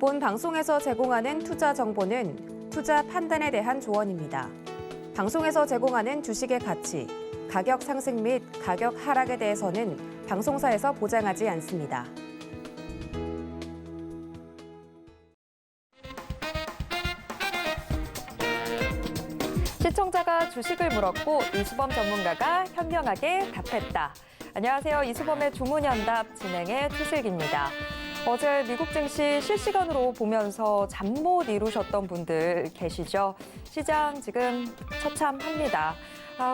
본 방송에서 제공하는 투자 정보는 투자 판단에 대한 조언입니다. 방송에서 제공하는 주식의 가치, 가격 상승 및 가격 하락에 대해서는 방송사에서 보장하지 않습니다. 시청자가 주식을 물었고 이수범 전문가가 현명하게 답했다. 안녕하세요. 이수범의 주문연답 진행의 최슬기입니다. 어제 미국 증시 실시간으로 보면서 잠 못 이루셨던 분들 계시죠? 시장 지금 처참합니다.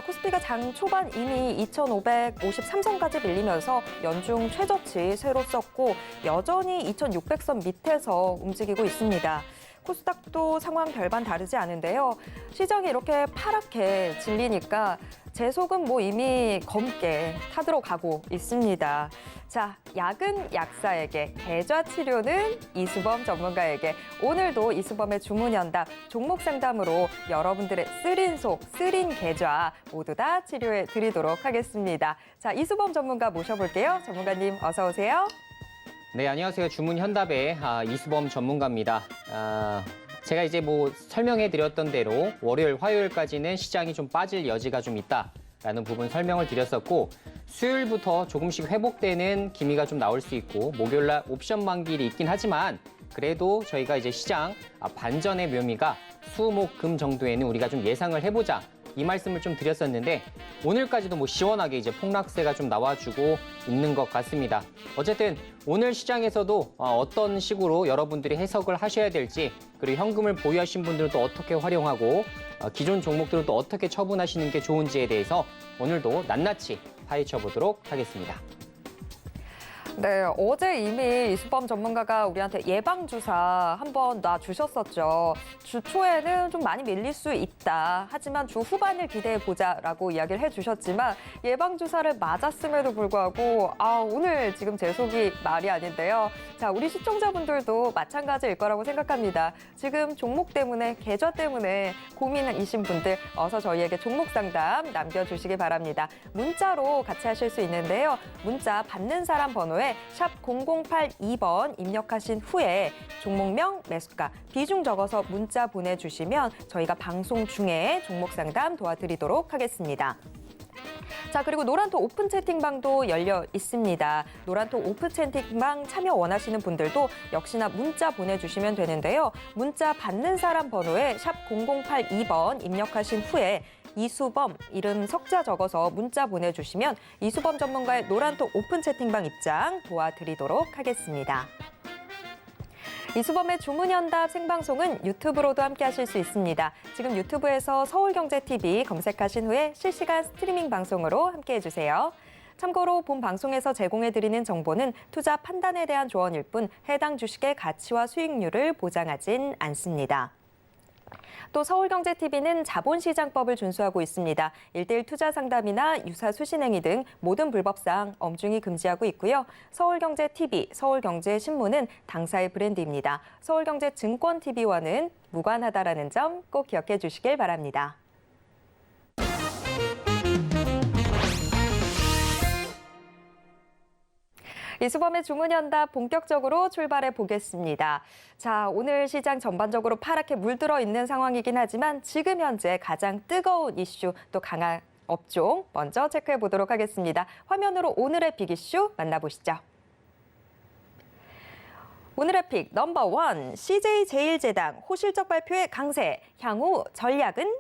코스피가 장 초반 이미 2,553선까지 밀리면서 연중 최저치 새로 썼고 여전히 2,600선 밑에서 움직이고 있습니다. 코스닥도 상황 별반 다르지 않은데요. 시장이 이렇게 파랗게 질리니까 재속은 이미 검게 타들어가고 있습니다. 자, 약은 약사에게, 계좌 치료는 이수범 전문가에게. 오늘도 이수범의 주문연답, 종목 상담으로 여러분들의 쓰린 속, 쓰린 계좌 모두 다 치료해 드리도록 하겠습니다. 자, 이수범 전문가 모셔볼게요. 전문가님 어서 오세요. 네, 안녕하세요. 주문현답의 이수범 전문가입니다. 제가 이제 설명해 드렸던 대로 월요일, 화요일까지는 시장이 좀 빠질 여지가 좀 있다라는 부분 설명을 드렸었고 수요일부터 조금씩 회복되는 기미가 좀 나올 수 있고 목요일날 옵션 만기일이 있긴 하지만 그래도 저희가 이제 시장 반전의 묘미가 수, 목, 금 정도에는 우리가 좀 예상을 해보자. 이 말씀을 좀 드렸었는데 오늘까지도 시원하게 이제 폭락세가 좀 나와주고 있는 것 같습니다. 어쨌든 오늘 시장에서도 어떤 식으로 여러분들이 해석을 하셔야 될지 그리고 현금을 보유하신 분들은 또 어떻게 활용하고 기존 종목들은 또 어떻게 처분하시는 게 좋은지에 대해서 오늘도 낱낱이 파헤쳐 보도록 하겠습니다. 네, 어제 이미 이수범 전문가가 우리한테 예방주사 한번 놔주셨었죠. 주 초에는 좀 많이 밀릴 수 있다. 하지만 주 후반을 기대해보자라고 이야기를 해주셨지만 예방주사를 맞았음에도 불구하고 오늘 지금 제 속이 말이 아닌데요. 자, 우리 시청자분들도 마찬가지일 거라고 생각합니다. 지금 종목 때문에, 계좌 때문에 고민이신 분들 어서 저희에게 종목 상담 남겨주시기 바랍니다. 문자로 같이 하실 수 있는데요. 문자 받는 사람 번호에 샵 0082번 입력하신 후에 종목명, 매수가, 비중 적어서 문자 보내주시면 저희가 방송 중에 종목 상담 도와드리도록 하겠습니다. 자, 그리고 노란톡 오픈 채팅방도 열려 있습니다. 노란톡 오픈 채팅방 참여 원하시는 분들도 역시나 문자 보내주시면 되는데요. 문자 받는 사람 번호에 샵 0082번 입력하신 후에 이수범 이름 석자 적어서 문자 보내주시면 이수범 전문가의 노란톡 오픈 채팅방 입장 도와드리도록 하겠습니다. 이수범의 주문연답 생방송은 유튜브로도 함께 하실 수 있습니다. 지금 유튜브에서 서울경제TV 검색하신 후에 실시간 스트리밍 방송으로 함께 해주세요. 참고로 본 방송에서 제공해드리는 정보는 투자 판단에 대한 조언일 뿐 해당 주식의 가치와 수익률을 보장하진 않습니다. 또 서울경제TV는 자본시장법을 준수하고 있습니다. 1:1 투자 상담이나 유사 수신행위 등 모든 불법사항 엄중히 금지하고 있고요. 서울경제TV, 서울경제신문은 당사의 브랜드입니다. 서울경제증권TV와는 무관하다라는 점 꼭 기억해 주시길 바랍니다. 이수범의 주문연답 본격적으로 출발해 보겠습니다. 자, 오늘 시장 전반적으로 파랗게 물들어 있는 상황이긴 하지만 지금 현재 가장 뜨거운 이슈 또 강한 업종 먼저 체크해 보도록 하겠습니다. 화면으로 오늘의 빅 이슈 만나보시죠. 오늘의 픽 넘버 1, CJ제일제당 호실적 발표의 강세, 향후 전략은?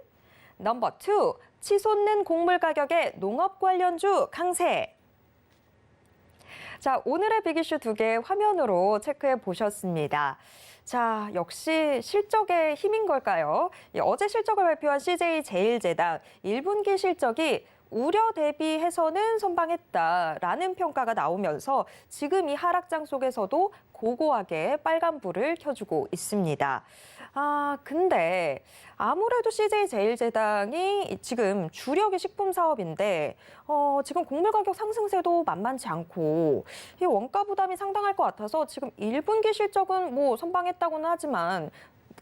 넘버 2, 치솟는 곡물 가격에 농업 관련주 강세. 자, 오늘의 빅 이슈 2개 화면으로 체크해 보셨습니다. 자, 역시 실적의 힘인 걸까요? 어제 실적을 발표한 CJ제일제당 1분기 실적이 우려 대비해서는 선방했다라는 평가가 나오면서 지금 이 하락장 속에서도 고고하게 빨간불을 켜주고 있습니다. 근데 아무래도 CJ제일제당이 지금 주력이 식품 사업인데 지금 곡물 가격 상승세도 만만치 않고 이 원가 부담이 상당할 것 같아서 지금 1분기 실적은 선방했다고는 하지만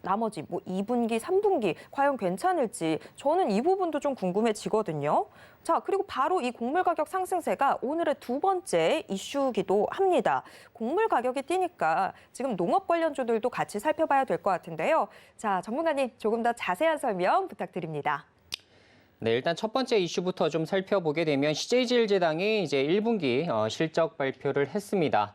나머지 뭐 2분기, 3분기 과연 괜찮을지 저는 이 부분도 좀 궁금해지거든요. 자, 그리고 바로 이 곡물 가격 상승세가 오늘의 두 번째 이슈기도 합니다. 곡물 가격이 뛰니까 지금 농업 관련주들도 같이 살펴봐야 될 것 같은데요. 자, 전문가님 조금 더 자세한 설명 부탁드립니다. 네, 일단 첫 번째 이슈부터 좀 살펴보게 되면 CJ제일제당이 이제 1분기 실적 발표를 했습니다.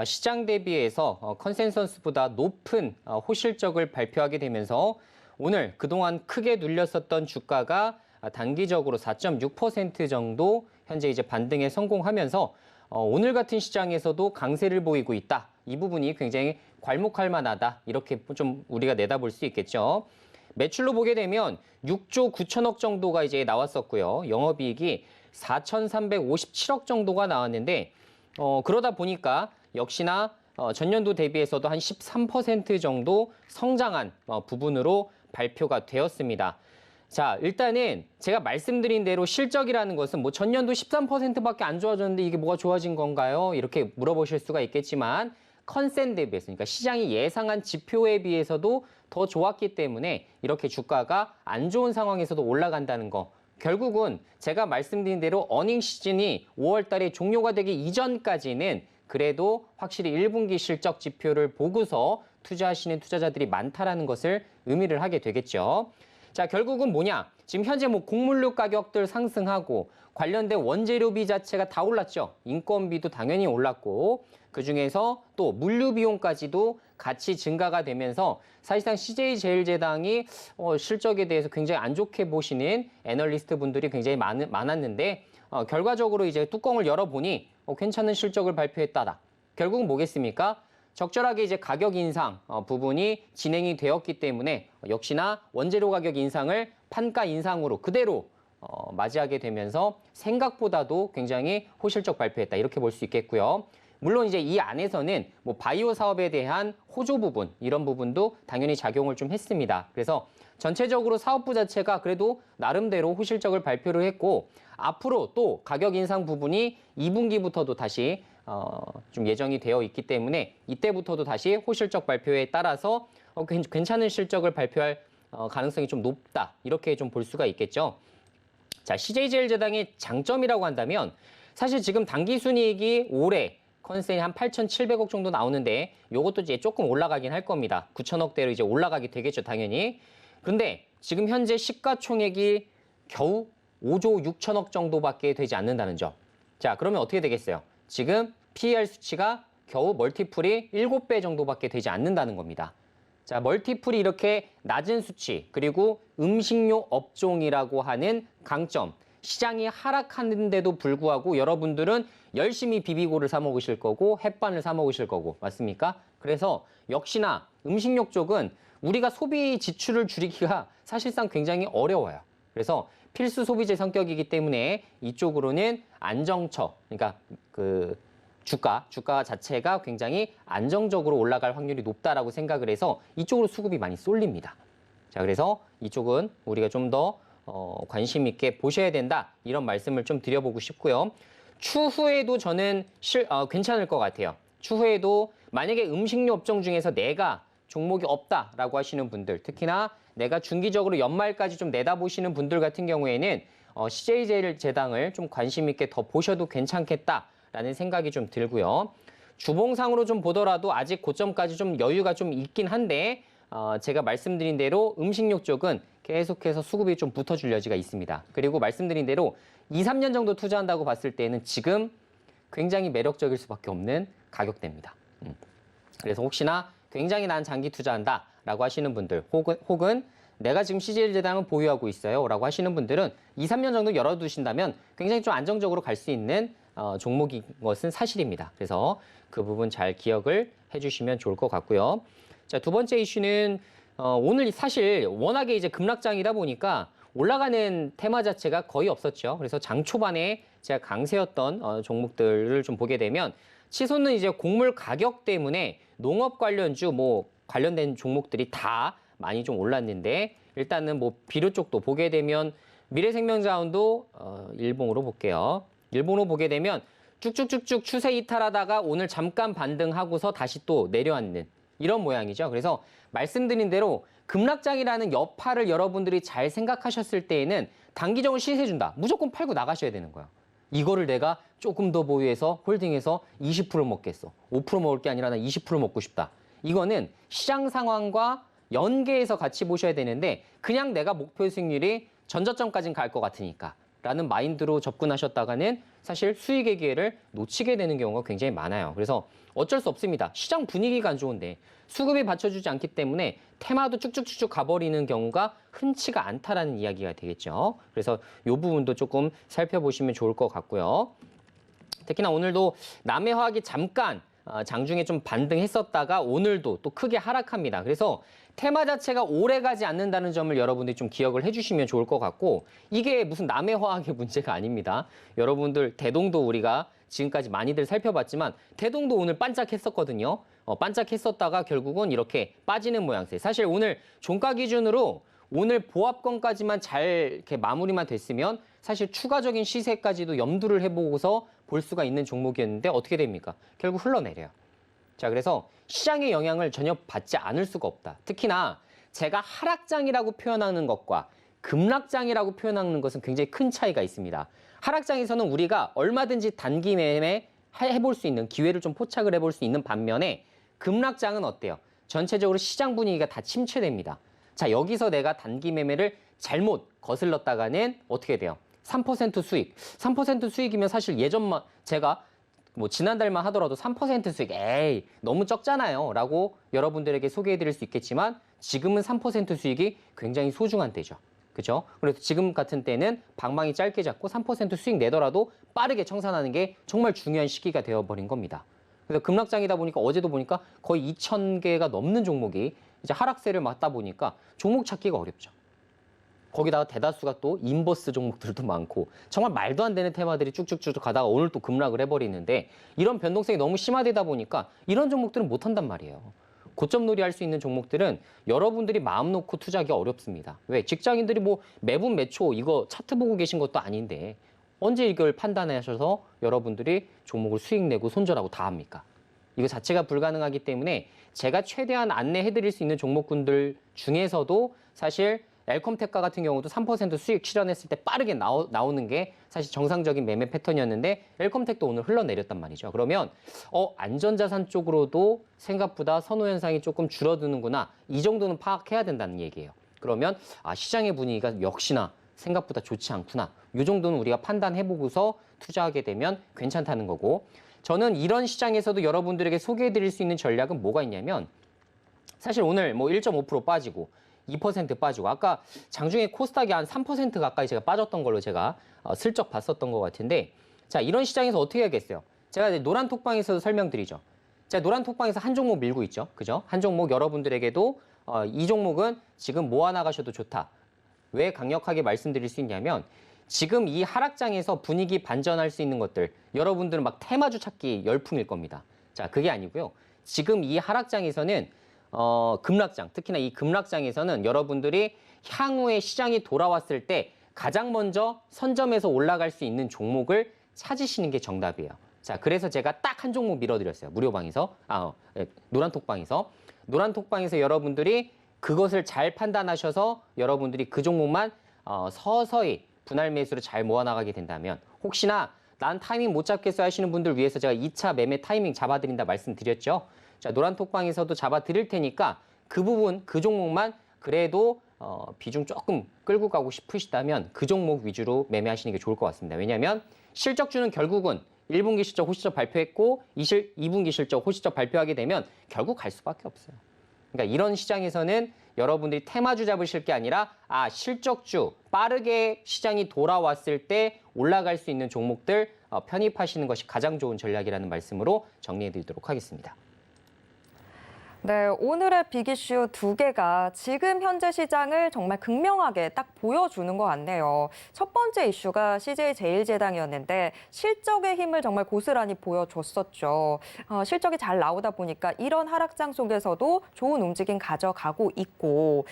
시장 대비해서 컨센서스보다 높은 호실적을 발표하게 되면서 오늘 그동안 크게 눌렸었던 주가가 단기적으로 4.6% 정도 현재 이제 반등에 성공하면서 오늘 같은 시장에서도 강세를 보이고 있다. 이 부분이 굉장히 괄목할 만하다. 이렇게 좀 우리가 내다볼 수 있겠죠. 매출로 보게 되면 6조 9천억 정도가 이제 나왔었고요. 영업이익이 4,357억 정도가 나왔는데 그러다 보니까 역시나 전년도 대비해서도 한 13% 정도 성장한 부분으로 발표가 되었습니다. 자, 일단은 제가 말씀드린 대로 실적이라는 것은 뭐 전년도 13%밖에 안 좋아졌는데 이게 뭐가 좋아진 건가요? 이렇게 물어보실 수가 있겠지만 컨센 대비해서, 그러니까 시장이 예상한 지표에 비해서도 더 좋았기 때문에 이렇게 주가가 안 좋은 상황에서도 올라간다는 거. 결국은 제가 말씀드린 대로 어닝 시즌이 5월 달에 종료가 되기 이전까지는 그래도 확실히 1분기 실적 지표를 보고서 투자하시는 투자자들이 많다라는 것을 의미를 하게 되겠죠. 자, 결국은 뭐냐? 지금 현재 뭐 곡물류 가격들 상승하고 관련된 원재료비 자체가 다 올랐죠. 인건비도 당연히 올랐고 그중에서 또 물류 비용까지도 같이 증가가 되면서 사실상 CJ제일제당이 실적에 대해서 굉장히 안 좋게 보시는 애널리스트 분들이 굉장히 많았는데 결과적으로 이제 뚜껑을 열어보니 괜찮은 실적을 발표했다다. 결국은 뭐겠습니까? 적절하게 이제 가격 인상 부분이 진행이 되었기 때문에 역시나 원재료 가격 인상을 판가 인상으로 그대로 맞이하게 되면서 생각보다도 굉장히 호실적 발표했다. 이렇게 볼 수 있겠고요. 물론 이제 이 안에서는 뭐 바이오 사업에 대한 호조 부분 이런 부분도 당연히 작용을 좀 했습니다. 그래서 전체적으로 사업부 자체가 그래도 나름대로 호실적을 발표를 했고 앞으로 또 가격 인상 부분이 2분기부터도 다시 좀 예정이 되어 있기 때문에 이때부터도 다시 호실적 발표에 따라서 괜찮은 실적을 발표할 가능성이 좀 높다. 이렇게 좀 볼 수가 있겠죠. 자, CJ제일제당의 장점이라고 한다면 사실 지금 당기순이익이 올해 컨센이 한 8,700억 정도 나오는데 이것도 이제 조금 올라가긴 할 겁니다. 9천억대로 이제 올라가게 되겠죠, 당연히. 그런데 지금 현재 시가총액이 겨우 5조 6천억 정도밖에 되지 않는다는 점. 자, 그러면 어떻게 되겠어요? 지금 PER 수치가 겨우 멀티플이 7배 정도밖에 되지 않는다는 겁니다. 자, 멀티플이 이렇게 낮은 수치, 그리고 음식료 업종이라고 하는 강점. 시장이 하락하는데도 불구하고 여러분들은 열심히 비비고를 사 먹으실 거고 햇반을 사 먹으실 거고 맞습니까? 그래서 역시나 음식료 쪽은 우리가 소비 지출을 줄이기가 사실상 굉장히 어려워요. 그래서 필수 소비재 성격이기 때문에 이쪽으로는 안정처, 그러니까 그 주가 자체가 굉장히 안정적으로 올라갈 확률이 높다라고 생각을 해서 이쪽으로 수급이 많이 쏠립니다. 자, 그래서 이쪽은 우리가 좀 더 관심 있게 보셔야 된다. 이런 말씀을 좀 드려보고 싶고요. 추후에도 저는 괜찮을 것 같아요. 추후에도 만약에 음식료 업종 중에서 내가 종목이 없다라고 하시는 분들, 특히나 내가 중기적으로 연말까지 좀 내다보시는 분들 같은 경우에는 CJ제일제당을 좀 관심 있게 더 보셔도 괜찮겠다라는 생각이 좀 들고요. 주봉상으로 좀 보더라도 아직 고점까지 좀 여유가 좀 있긴 한데 제가 말씀드린 대로 음식료 쪽은 계속해서 수급이 좀 붙어줄 여지가 있습니다. 그리고 말씀드린 대로 2, 3년 정도 투자한다고 봤을 때는 지금 굉장히 매력적일 수밖에 없는 가격대입니다. 그래서 혹시나 굉장히 난 장기 투자한다라고 하시는 분들 혹은 내가 지금 CJ제당을 보유하고 있어요 라고 하시는 분들은 2, 3년 정도 열어두신다면 굉장히 좀 안정적으로 갈 수 있는 종목인 것은 사실입니다. 그래서 그 부분 잘 기억을 해주시면 좋을 것 같고요. 자, 두 번째 이슈는 오늘 사실 워낙에 이제 급락장이다 보니까 올라가는 테마 자체가 거의 없었죠. 그래서 장 초반에 제가 강세였던 종목들을 좀 보게 되면 치솟는 이제 곡물 가격 때문에 농업 관련주 뭐 관련된 종목들이 다 많이 좀 올랐는데 일단은 뭐 비료 쪽도 보게 되면 미래생명자원도 일봉으로 볼게요. 일봉으로 보게 되면 쭉쭉쭉쭉 추세 이탈하다가 오늘 잠깐 반등하고서 다시 또 내려앉는 이런 모양이죠. 그래서 말씀드린 대로 급락장이라는 여파를 여러분들이 잘 생각하셨을 때에는 단기적으로 시세준다. 무조건 팔고 나가셔야 되는 거예요. 이거를 내가 조금 더 보유해서 홀딩해서 20% 먹겠어. 5% 먹을 게 아니라 나 20% 먹고 싶다. 이거는 시장 상황과 연계해서 같이 보셔야 되는데 그냥 내가 목표 수익률이 전저점까지는 갈 것 같으니까 라는 마인드로 접근하셨다가는 사실 수익의 기회를 놓치게 되는 경우가 굉장히 많아요. 그래서 어쩔 수 없습니다. 시장 분위기가 안 좋은데 수급이 받쳐주지 않기 때문에 테마도 쭉쭉쭉쭉 가버리는 경우가 흔치가 않다라는 이야기가 되겠죠. 그래서 이 부분도 조금 살펴보시면 좋을 것 같고요. 특히나 오늘도 남해화학이 잠깐 장중에 좀 반등했었다가 오늘도 또 크게 하락합니다. 그래서 테마 자체가 오래 가지 않는다는 점을 여러분들이 좀 기억을 해주시면 좋을 것 같고 이게 무슨 남해화학의 문제가 아닙니다. 여러분들 대동도 우리가 지금까지 많이들 살펴봤지만 대동도 오늘 반짝했었거든요. 반짝했었다가 결국은 이렇게 빠지는 모양새. 사실 오늘 종가 기준으로 오늘 보합권까지만 잘 이렇게 마무리만 됐으면 사실 추가적인 시세까지도 염두를 해보고서 볼 수가 있는 종목이었는데 어떻게 됩니까? 결국 흘러내려요. 자, 그래서 시장의 영향을 전혀 받지 않을 수가 없다. 특히나 제가 하락장이라고 표현하는 것과 급락장이라고 표현하는 것은 굉장히 큰 차이가 있습니다. 하락장에서는 우리가 얼마든지 단기 매매 해볼 수 있는 기회를 좀 포착을 해볼 수 있는 반면에 급락장은 어때요? 전체적으로 시장 분위기가 다 침체됩니다. 자, 여기서 내가 단기 매매를 잘못 거슬렀다가는 어떻게 돼요? 3% 수익. 3% 수익이면 사실 예전만 제가 뭐 지난달만 하더라도 3% 수익, 에이 너무 적잖아요 라고 여러분들에게 소개해드릴 수 있겠지만 지금은 3% 수익이 굉장히 소중한 때죠. 그죠? 그래서 지금 같은 때는 방망이 짧게 잡고 3% 수익 내더라도 빠르게 청산하는 게 정말 중요한 시기가 되어버린 겁니다. 그래서 급락장이다 보니까 어제도 보니까 거의 2,000개가 넘는 종목이 이제 하락세를 맞다 보니까 종목 찾기가 어렵죠. 거기다가 대다수가 또 인버스 종목들도 많고 정말 말도 안 되는 테마들이 쭉쭉쭉 가다가 오늘 또 급락을 해버리는데 이런 변동성이 너무 심화되다 보니까 이런 종목들은 못한단 말이에요. 고점놀이 할 수 있는 종목들은 여러분들이 마음 놓고 투자하기 어렵습니다. 왜? 직장인들이 뭐 매분 매초 이거 차트 보고 계신 것도 아닌데 언제 이걸 판단하셔서 여러분들이 종목을 수익 내고 손절하고 다 합니까? 이거 자체가 불가능하기 때문에 제가 최대한 안내해드릴 수 있는 종목군들 중에서도 사실 엘컴텍과 같은 경우도 3% 수익 실현했을 때 빠르게 나오는 게 사실 정상적인 매매 패턴이었는데 엘컴텍도 오늘 흘러내렸단 말이죠. 그러면 안전자산 쪽으로도 생각보다 선호 현상이 조금 줄어드는구나. 이 정도는 파악해야 된다는 얘기예요. 그러면 시장의 분위기가 역시나 생각보다 좋지 않구나. 이 정도는 우리가 판단해보고서 투자하게 되면 괜찮다는 거고 저는 이런 시장에서도 여러분들에게 소개해드릴 수 있는 전략은 뭐가 있냐면 사실 오늘 뭐 1.5% 빠지고 2% 빠지고 아까 장중에 코스닥이 한 3% 가까이 제가 빠졌던 걸로 제가 슬쩍 봤었던 것 같은데 자 이런 시장에서 어떻게 해야겠어요? 제가 노란 톡방에서도 설명드리죠. 자 노란 톡방에서 한 종목 밀고 있죠. 그죠? 한 종목 여러분들에게도 이 종목은 지금 모아 나가셔도 좋다. 왜 강력하게 말씀드릴 수 있냐면 지금 이 하락장에서 분위기 반전할 수 있는 것들 여러분들은 막 테마주 찾기 열풍일 겁니다. 자 그게 아니고요. 지금 이 하락장에서는 급락장, 특히나 이 급락장에서는 여러분들이 향후에 시장이 돌아왔을 때 가장 먼저 선점해서 올라갈 수 있는 종목을 찾으시는 게 정답이에요. 자, 그래서 제가 딱 한 종목 밀어드렸어요. 무료방에서, 노란톡방에서. 노란톡방에서 여러분들이 그것을 잘 판단하셔서 여러분들이 그 종목만 서서히 분할 매수를 잘 모아나가게 된다면 혹시나 난 타이밍 못 잡겠어 하시는 분들 위해서 제가 2차 매매 타이밍 잡아드린다 말씀드렸죠. 자, 노란톡방에서도 잡아드릴 테니까 그 부분, 그 종목만 그래도 비중 조금 끌고 가고 싶으시다면 그 종목 위주로 매매하시는 게 좋을 것 같습니다. 왜냐하면 실적주는 결국은 1분기 실적, 호실적 발표했고 2분기 실적, 호실적 발표하게 되면 결국 갈 수밖에 없어요. 그러니까 이런 시장에서는 여러분들이 테마주 잡으실 게 아니라 실적주, 빠르게 시장이 돌아왔을 때 올라갈 수 있는 종목들 편입하시는 것이 가장 좋은 전략이라는 말씀으로 정리해드리도록 하겠습니다. 네, 오늘의 빅이슈 두 개가 지금 현재 시장을 정말 극명하게 딱 보여주는 것 같네요. 첫 번째 이슈가 CJ제일제당이었는데 실적의 힘을 정말 고스란히 보여줬었죠. 실적이 잘 나오다 보니까 이런 하락장 속에서도 좋은 움직임 가져가고 있고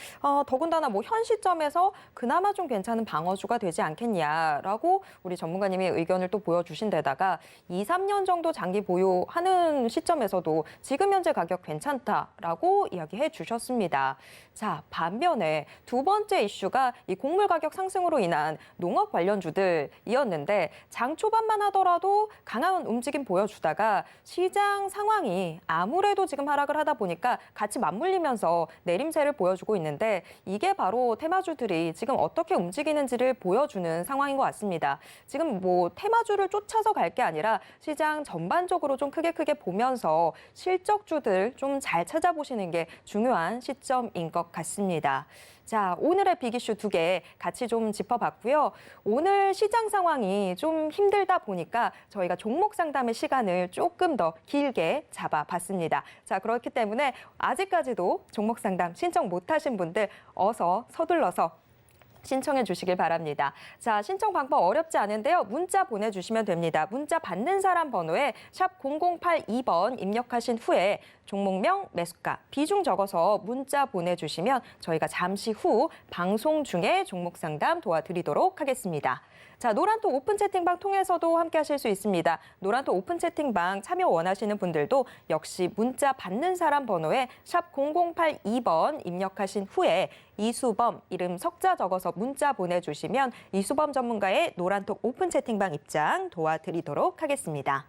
더군다나 뭐 현 시점에서 그나마 좀 괜찮은 방어주가 되지 않겠냐라고 우리 전문가님이 의견을 또 보여주신 데다가 2, 3년 정도 장기 보유하는 시점에서도 지금 현재 가격 괜찮다. 있다라고 이야기해 주셨습니다. 자, 반면에 두 번째 이슈가 이 곡물 가격 상승으로 인한 농업 관련주들이었는데 장 초반만 하더라도 강한 움직임 보여주다가 시장 상황이 아무래도 지금 하락을 하다 보니까 같이 맞물리면서 내림세를 보여주고 있는데 이게 바로 테마주들이 지금 어떻게 움직이는지를 보여주는 상황인 것 같습니다. 지금 뭐 테마주를 쫓아서 갈 게 아니라 시장 전반적으로 좀 크게 보면서 실적주들 좀 잘 찾아보시는 게 중요한 시점인 것 같습니다. 자, 오늘의 빅이슈 2개 같이 좀 짚어봤고요. 오늘 시장 상황이 좀 힘들다 보니까 저희가 종목 상담의 시간을 조금 더 길게 잡아봤습니다. 자, 그렇기 때문에 아직까지도 종목 상담 신청 못하신 분들 어서 서둘러서 신청해 주시길 바랍니다. 자, 신청 방법 어렵지 않은데요. 문자 보내주시면 됩니다. 문자 받는 사람 번호에 샵 0082번 입력하신 후에 종목명, 매수가, 비중 적어서 문자 보내주시면 저희가 잠시 후 방송 중에 종목 상담 도와드리도록 하겠습니다. 자, 노란톡 오픈 채팅방 통해서도 함께 하실 수 있습니다. 노란톡 오픈 채팅방 참여 원하시는 분들도 역시 문자 받는 사람 번호에 샵 0082번 입력하신 후에 이수범 이름 석자 적어서 문자 보내주시면 이수범 전문가의 노란톡 오픈 채팅방 입장 도와드리도록 하겠습니다.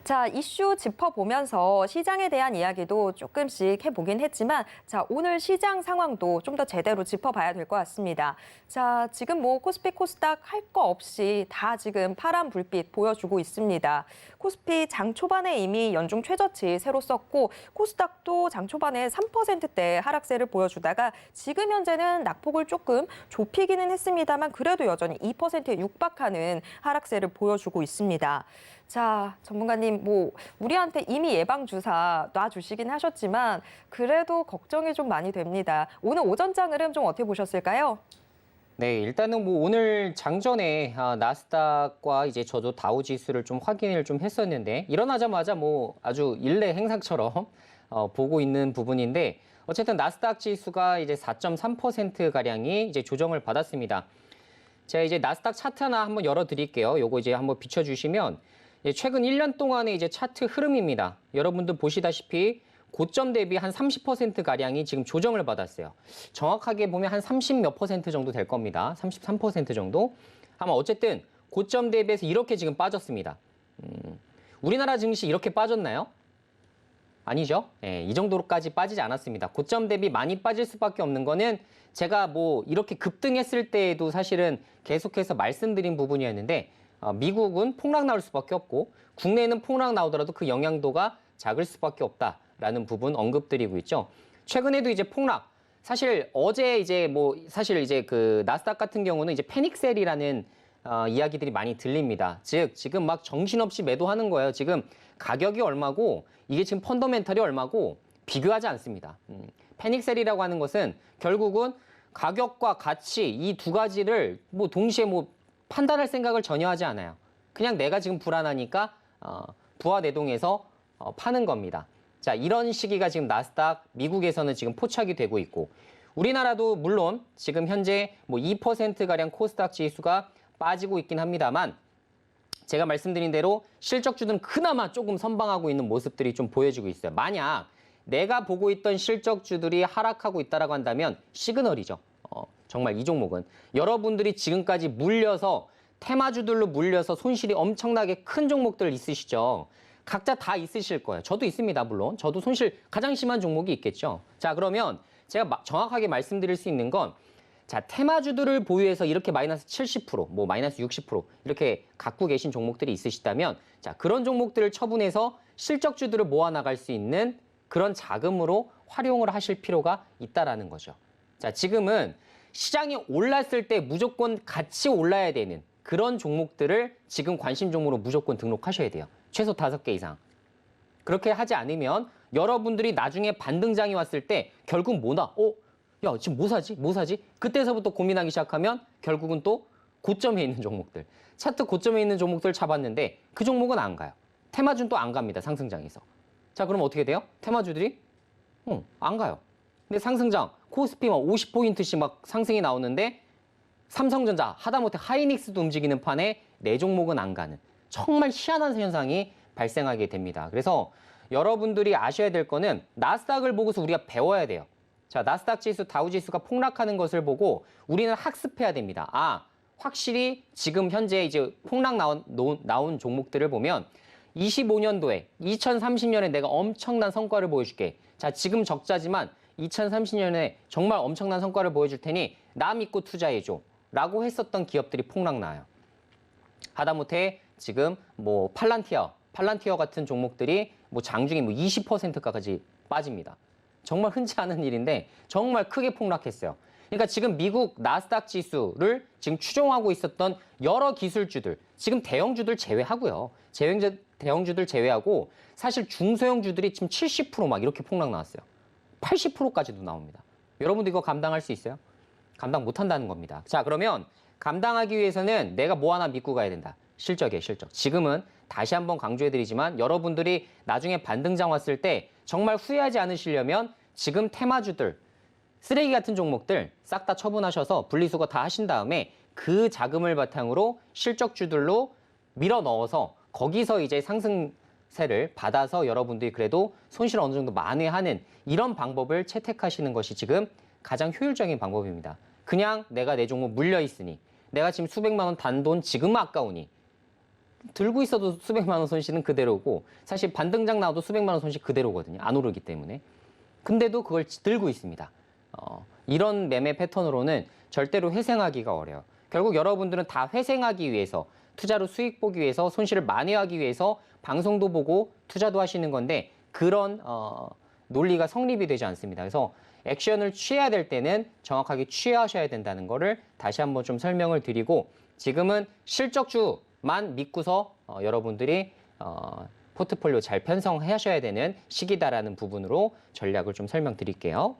자, 이슈 짚어보면서 시장에 대한 이야기도 조금씩 해보긴 했지만 자, 오늘 시장 상황도 좀 더 제대로 짚어봐야 될 것 같습니다. 자, 지금 뭐 코스피, 코스닥 할 거 없이 다 지금 파란 불빛 보여주고 있습니다. 코스피 장 초반에 이미 연중 최저치 새로 썼고 코스닥도 장 초반에 3%대 하락세를 보여주다가 지금 현재는 낙폭을 조금 좁히기는 했습니다만 그래도 여전히 2%에 육박하는 하락세를 보여주고 있습니다. 자, 전문가님, 뭐 우리한테 이미 예방주사 놔주시긴 하셨지만 그래도 걱정이 좀 많이 됩니다. 오늘 오전장 흐름 좀 어떻게 보셨을까요? 네, 일단은 뭐 오늘 장전에 나스닥과 이제 저도 다우 지수를 좀 확인을 좀 했었는데 일어나자마자 뭐 아주 일례 행사처럼 보고 있는 부분인데 어쨌든 나스닥 지수가 이제 4.3% 가량이 이제 조정을 받았습니다. 제가 이제 나스닥 차트 하나 한번 열어드릴게요. 요거 이제 한번 비춰주시면 최근 1년 동안의 이제 차트 흐름입니다. 여러분들 보시다시피 고점 대비 한 30% 가량이 지금 조정을 받았어요. 정확하게 보면 한 30 몇 % 정도 될 겁니다. 33% 정도. 아마 어쨌든 고점 대비해서 이렇게 지금 빠졌습니다. 우리나라 증시 이렇게 빠졌나요? 아니죠. 예, 이 정도로까지 빠지지 않았습니다. 고점 대비 많이 빠질 수밖에 없는 거는 제가 뭐 이렇게 급등했을 때에도 사실은 계속해서 말씀드린 부분이었는데 미국은 폭락 나올 수밖에 없고 국내에는 폭락 나오더라도 그 영향도가 작을 수밖에 없다라는 부분 언급드리고 있죠. 최근에도 이제 폭락 사실 어제 이제 뭐 사실 이제 그 나스닥 같은 경우는 이제 패닉셀이라는 이야기들이 많이 들립니다. 즉 지금 막 정신없이 매도하는 거예요. 지금 가격이 얼마고 이게 지금 펀더멘털이 얼마고 비교하지 않습니다. 패닉셀이라고 하는 것은 결국은 가격과 가치 이 두 가지를 뭐 동시에 뭐 판단할 생각을 전혀 하지 않아요. 그냥 내가 지금 불안하니까 부하내동해서 파는 겁니다. 자, 이런 시기가 지금 나스닥 미국에서는 지금 포착이 되고 있고 우리나라도 물론 지금 현재 뭐 2%가량 코스닥 지수가 빠지고 있긴 합니다만 제가 말씀드린 대로 실적주들은 그나마 조금 선방하고 있는 모습들이 좀 보여지고 있어요. 만약 내가 보고 있던 실적주들이 하락하고 있다라고 한다면 시그널이죠. 정말 이 종목은 여러분들이 지금까지 물려서 테마주들로 물려서 손실이 엄청나게 큰 종목들 있으시죠. 각자 다 있으실 거예요. 저도 있습니다, 물론. 저도 손실 가장 심한 종목이 있겠죠. 자, 그러면 제가 정확하게 말씀드릴 수 있는 건 자, 테마주들을 보유해서 이렇게 마이너스 70%, 뭐 마이너스 60% 이렇게 갖고 계신 종목들이 있으시다면 자, 그런 종목들을 처분해서 실적주들을 모아나갈 수 있는 그런 자금으로 활용을 하실 필요가 있다라는 거죠. 자, 지금은 시장이 올랐을 때 무조건 같이 올라야 되는 그런 종목들을 지금 관심 종목으로 무조건 등록하셔야 돼요. 최소 5개 이상. 그렇게 하지 않으면 여러분들이 나중에 반등장이 왔을 때 결국 뭐다? 야, 지금 뭐 사지? 뭐 사지? 그때서부터 고민하기 시작하면 결국은 또 고점에 있는 종목들. 차트 고점에 있는 종목들 잡았는데 그 종목은 안 가요. 테마주는 또 안 갑니다. 상승장에서. 자, 그럼 어떻게 돼요? 테마주들이? 안 가요. 근데 상승장, 코스피 막 50포인트씩 막 상승이 나오는데 삼성전자, 하다못해 하이닉스도 움직이는 판에 내 종목은 안 가는 정말 희한한 현상이 발생하게 됩니다. 그래서 여러분들이 아셔야 될 거는 나스닥을 보고서 우리가 배워야 돼요. 자, 나스닥 지수, 다우 지수가 폭락하는 것을 보고 우리는 학습해야 됩니다. 아, 확실히 지금 현재 이제 폭락 나온 종목들을 보면 25년도에, 2030년에 내가 엄청난 성과를 보여줄게. 자, 지금 적자지만 2030년에 정말 엄청난 성과를 보여줄 테니 나 믿고 투자해줘. 라고 했었던 기업들이 폭락 나요. 하다못해 지금 뭐 팔란티어 같은 종목들이 뭐 장중에 뭐 20%까지 빠집니다. 정말 흔치 않은 일인데 정말 크게 폭락했어요. 그러니까 지금 미국 나스닥 지수를 지금 추종하고 있었던 여러 기술주들, 지금 대형주들 제외하고요. 대형주들 제외하고 사실 중소형주들이 지금 70% 막 이렇게 폭락 나왔어요. 80%까지도 나옵니다. 여러분들 이거 감당할 수 있어요? 감당 못한다는 겁니다. 자, 그러면 감당하기 위해서는 내가 뭐 하나 믿고 가야 된다. 실적이에요, 실적. 지금은 다시 한번 강조해드리지만 여러분들이 나중에 반등장 왔을 때 정말 후회하지 않으시려면 지금 테마주들, 쓰레기 같은 종목들 싹 다 처분하셔서 분리수거 다 하신 다음에 그 자금을 바탕으로 실적주들로 밀어 넣어서 거기서 이제 상승세를 받아서 여러분들이 그래도 손실 어느 정도 만회하는 이런 방법을 채택하시는 것이 지금 가장 효율적인 방법입니다. 그냥 내가 내 종목 물려 있으니 내가 지금 수백만 원 단돈 지금 아까우니 들고 있어도 수백만 원 손실은 그대로고 사실 반등장 나와도 수백만 원 손실 그대로거든요. 안 오르기 때문에. 근데도 그걸 들고 있습니다. 이런 매매 패턴으로는 절대로 회생하기가 어려워요. 결국 여러분들은 다 회생하기 위해서 투자로 수익 보기 위해서 손실을 만회하기 위해서 방송도 보고 투자도 하시는 건데 그런 논리가 성립이 되지 않습니다. 그래서 액션을 취해야 될 때는 정확하게 취하셔야 된다는 거를 다시 한번 좀 설명을 드리고 지금은 실적주만 믿고서 여러분들이 포트폴리오 잘 편성하셔야 되는 시기다라는 부분으로 전략을 좀 설명드릴게요.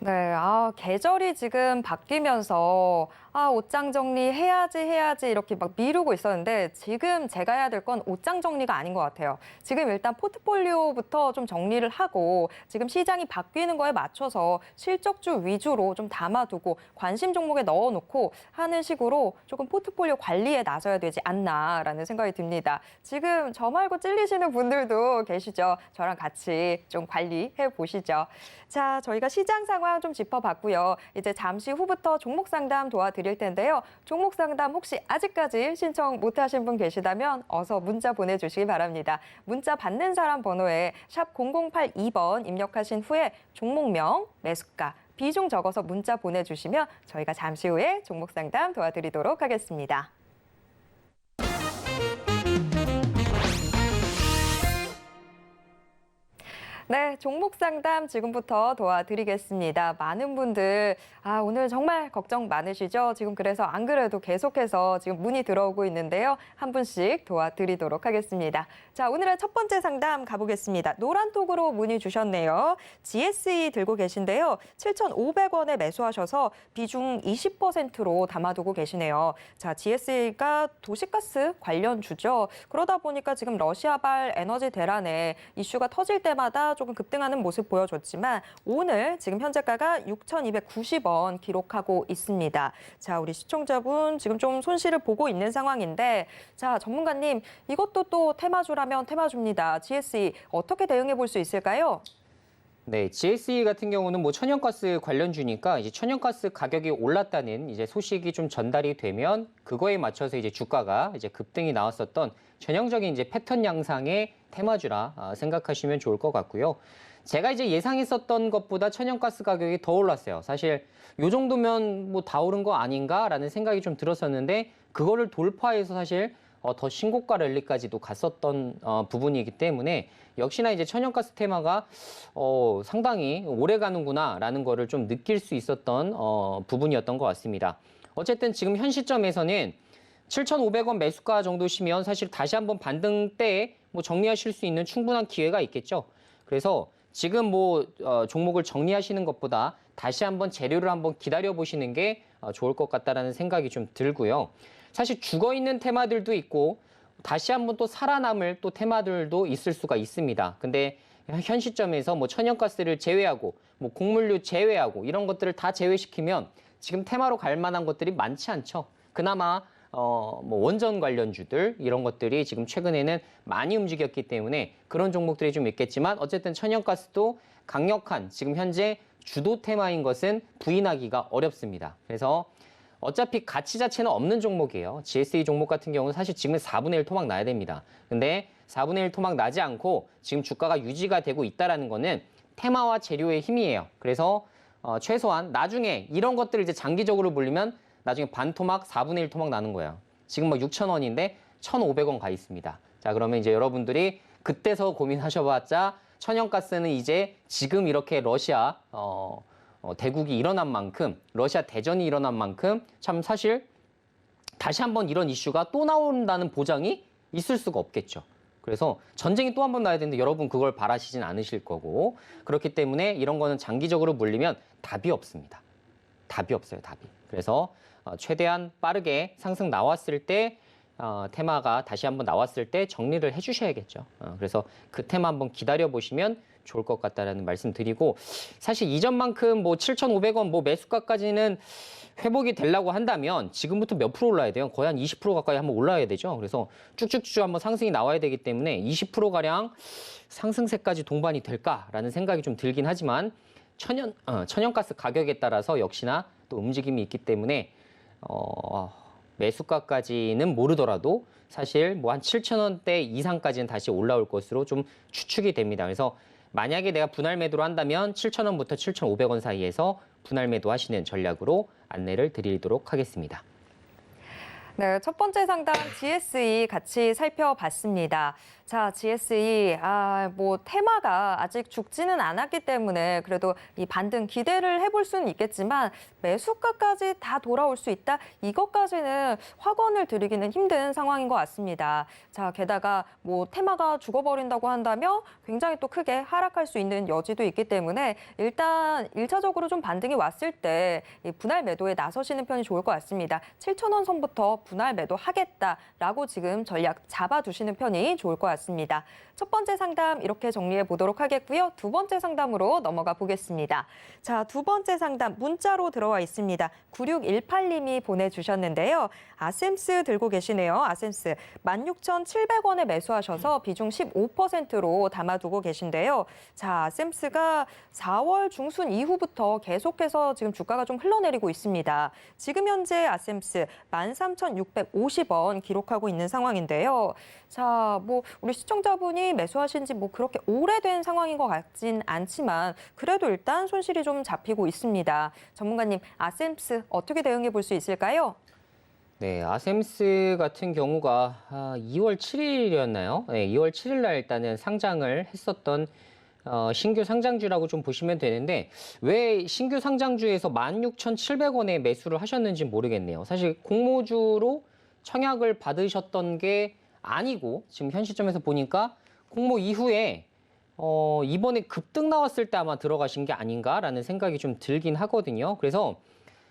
네, 계절이 지금 바뀌면서 옷장 정리해야지 이렇게 막 미루고 있었는데 지금 제가 해야 될 건 옷장 정리가 아닌 것 같아요. 지금 일단 포트폴리오부터 좀 정리를 하고 지금 시장이 바뀌는 거에 맞춰서 실적주 위주로 좀 담아두고 관심 종목에 넣어놓고 하는 식으로 조금 포트폴리오 관리에 나서야 되지 않나라는 생각이 듭니다. 지금 저 말고 찔리시는 분들도 계시죠. 저랑 같이 좀 관리해 보시죠. 자, 저희가 시장 상황 좀 짚어봤고요. 이제 잠시 후부터 종목 상담 도와드릴 텐데요. 종목 상담 혹시 아직까지 신청 못하신 분 계시다면 어서 문자 보내주시기 바랍니다. 문자 받는 사람 번호에 샵 0082번 입력하신 후에 종목명, 매수가, 비중 적어서 문자 보내주시면 저희가 잠시 후에 종목 상담 도와드리도록 하겠습니다. 네, 종목 상담 지금부터 도와드리겠습니다. 많은 분들 오늘 정말 걱정 많으시죠? 지금 그래서 안 그래도 계속해서 지금 문의 들어오고 있는데요. 한 분씩 도와드리도록 하겠습니다. 자, 오늘의 첫 번째 상담 가보겠습니다. 노란톡으로 문의 주셨네요. GSE 들고 계신데요. 7,500원에 매수하셔서 비중 20%로 담아두고 계시네요. 자, GSE가 도시가스 관련주죠. 그러다 보니까 지금 러시아발 에너지 대란에 이슈가 터질 때마다 조금 급등하는 모습 보여줬지만 오늘 지금 현재가가 6,290원 기록하고 있습니다. 자, 우리 시청자분 지금 좀 손실을 보고 있는 상황인데 자, 전문가님 이것도 또 테마주라면 테마주입니다. GSE 어떻게 대응해 볼 수 있을까요? 네, GSE 같은 경우는 뭐 천연가스 관련주니까 이제 천연가스 가격이 올랐다는 이제 소식이 좀 전달이 되면 그거에 맞춰서 이제 주가가 이제 급등이 나왔었던 전형적인 이제 패턴 양상의 테마주라 생각하시면 좋을 것 같고요. 제가 이제 예상했었던 것보다 천연가스 가격이 더 올랐어요. 사실 요 정도면 뭐 다 오른 거 아닌가라는 생각이 좀 들었었는데 그거를 돌파해서 사실 더 신고가 랠리까지도 갔었던 부분이기 때문에 역시나 이제 천연가스 테마가 상당히 오래 가는구나라는 거를 좀 느낄 수 있었던 부분이었던 것 같습니다. 어쨌든 지금 현 시점에서는 7,500원 매수가 정도시면 사실 다시 한번 반등 때에 뭐 정리하실 수 있는 충분한 기회가 있겠죠. 그래서 지금 뭐 종목을 정리하시는 것보다 다시 한번 재료를 한번 기다려 보시는 게 좋을 것 같다라는 생각이 좀 들고요. 사실 죽어있는 테마들도 있고 다시 한번 또 살아남을 또 테마들도 있을 수가 있습니다. 근데 현 시점에서 뭐 천연가스를 제외하고 뭐 곡물류 제외하고 이런 것들을 다 제외시키면 지금 테마로 갈 만한 것들이 많지 않죠. 그나마 뭐 원전 관련주들 이런 것들이 지금 최근에는 많이 움직였기 때문에 그런 종목들이 좀 있겠지만 어쨌든 천연가스도 강력한 지금 현재 주도 테마인 것은 부인하기가 어렵습니다. 그래서 어차피 가치 자체는 없는 종목이에요. GSE 종목 같은 경우는 사실 지금 4분의 1 토막 나야 됩니다. 근데 4분의 1 토막 나지 않고 지금 주가가 유지가 되고 있다는 거는 테마와 재료의 힘이에요. 그래서 최소한 나중에 이런 것들을 이제 장기적으로 물리면 나중에 반토막 4분의 1 토막 나는 거예요. 지금 뭐 6,000원인데 1,500원 가 있습니다. 자, 그러면 이제 여러분들이 그때서 고민하셔봤자 천연가스는 이제 지금 이렇게 러시아 대국이 일어난 만큼 러시아 대전이 일어난 만큼 참 사실 다시 한번 이런 이슈가 또 나온다는 보장이 있을 수가 없겠죠. 그래서 전쟁이 또 한 번 나야 되는데 여러분 그걸 바라시진 않으실 거고 그렇기 때문에 이런 거는 장기적으로 물리면 답이 없습니다. 답이 없어요, 답이. 그래서 최대한 빠르게 상승 나왔을 때 테마가 다시 한번 나왔을 때 정리를 해주셔야겠죠. 그래서 그 테마 한번 기다려 보시면 좋을 것 같다라는 말씀 드리고 사실 이전만큼 뭐 7,500원 뭐 매수가까지는 회복이 되려고 한다면 지금부터 몇 프로 올라야 돼요? 거의 한 20% 가까이 한번 올라야 되죠. 그래서 쭉쭉쭉 한번 상승이 나와야 되기 때문에 20%가량 상승세까지 동반이 될까라는 생각이 좀 들긴 하지만 천연가스 가격에 따라서 역시나 또 움직임이 있기 때문에 매수가까지는 모르더라도 사실 뭐 한 7,000원대 이상까지는 다시 올라올 것으로 좀 추측이 됩니다. 그래서 만약에 내가 분할 매도를 한다면 7,000원부터 7,500원 사이에서 분할 매도 하시는 전략으로 안내를 드리도록 하겠습니다. 네, 첫 번째 상담 GSE 같이 살펴봤습니다. 자, GSE, 뭐 테마가 아직 죽지는 않았기 때문에 그래도 이 반등 기대를 해볼 수는 있겠지만 매수가까지 다 돌아올 수 있다? 이것까지는 확언을 드리기는 힘든 상황인 것 같습니다. 자, 게다가 뭐 테마가 죽어버린다고 한다면 굉장히 또 크게 하락할 수 있는 여지도 있기 때문에 일단 1차적으로 좀 반등이 왔을 때 이 분할 매도에 나서시는 편이 좋을 것 같습니다. 7,000원 선부터 분할 매도하겠다라고 지금 전략 잡아두시는 편이 좋을 것 같습니다. 첫 번째 상담 이렇게 정리해 보도록 하겠고요. 두 번째 상담으로 넘어가 보겠습니다. 자, 두 번째 상담 문자로 들어와 있습니다. 9618님이 보내주셨는데요. 아셈스 들고 계시네요. 아셈스 16,700원에 매수하셔서 비중 15%로 담아두고 계신데요. 자, 아셈스가 4월 중순 이후부터 계속해서 지금 주가가 좀 흘러내리고 있습니다. 지금 현재 아셈스 13,650원 기록하고 있는 상황인데요. 자, 뭐 우리 시청자분이 매수하신 지 뭐 그렇게 오래된 상황인 것 같진 않지만 그래도 일단 손실이 좀 잡히고 있습니다. 전문가님, 아셈스 어떻게 대응해 볼 수 있을까요? 네, 아셈스 같은 경우가 2월 7일이었나요? 네, 2월 7일 날 일단은 상장을 했었던 신규 상장주라고 좀 보시면 되는데 왜 신규 상장주에서 16,700원에 매수를 하셨는지 모르겠네요. 사실 공모주로 청약을 받으셨던 게 아니고 지금 현 시점에서 보니까 공모 이후에 이번에 급등 나왔을 때 아마 들어가신 게 아닌가라는 생각이 좀 들긴 하거든요. 그래서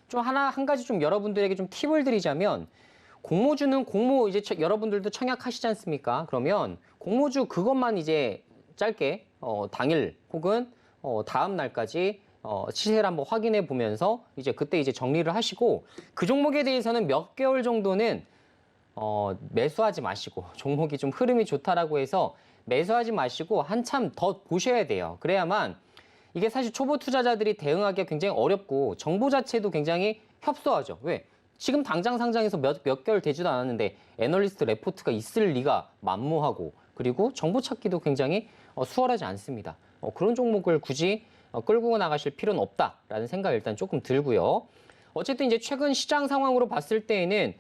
좀 한 가지 좀 여러분들에게 좀 팁을 드리자면 공모주는 이제 여러분들도 청약하시지 않습니까? 그러면 공모주 그것만 이제 짧게 당일 혹은 다음 날까지 시세를 한번 확인해 보면서 이제 그때 이제 정리를 하시고 그 종목에 대해서는 몇 개월 정도는 매수하지 마시고 종목이 좀 흐름이 좋다라고 해서 매수하지 마시고 한참 더 보셔야 돼요. 그래야만 이게 사실 초보 투자자들이 대응하기가 굉장히 어렵고 정보 자체도 굉장히 협소하죠. 왜? 지금 당장 상장해서 몇 개월 되지도 않았는데 애널리스트 레포트가 있을 리가 만무하고 그리고 정보 찾기도 굉장히 수월하지 않습니다. 그런 종목을 굳이 끌고 나가실 필요는 없다라는 생각이 일단 조금 들고요. 어쨌든 이제 최근 시장 상황으로 봤을 때에는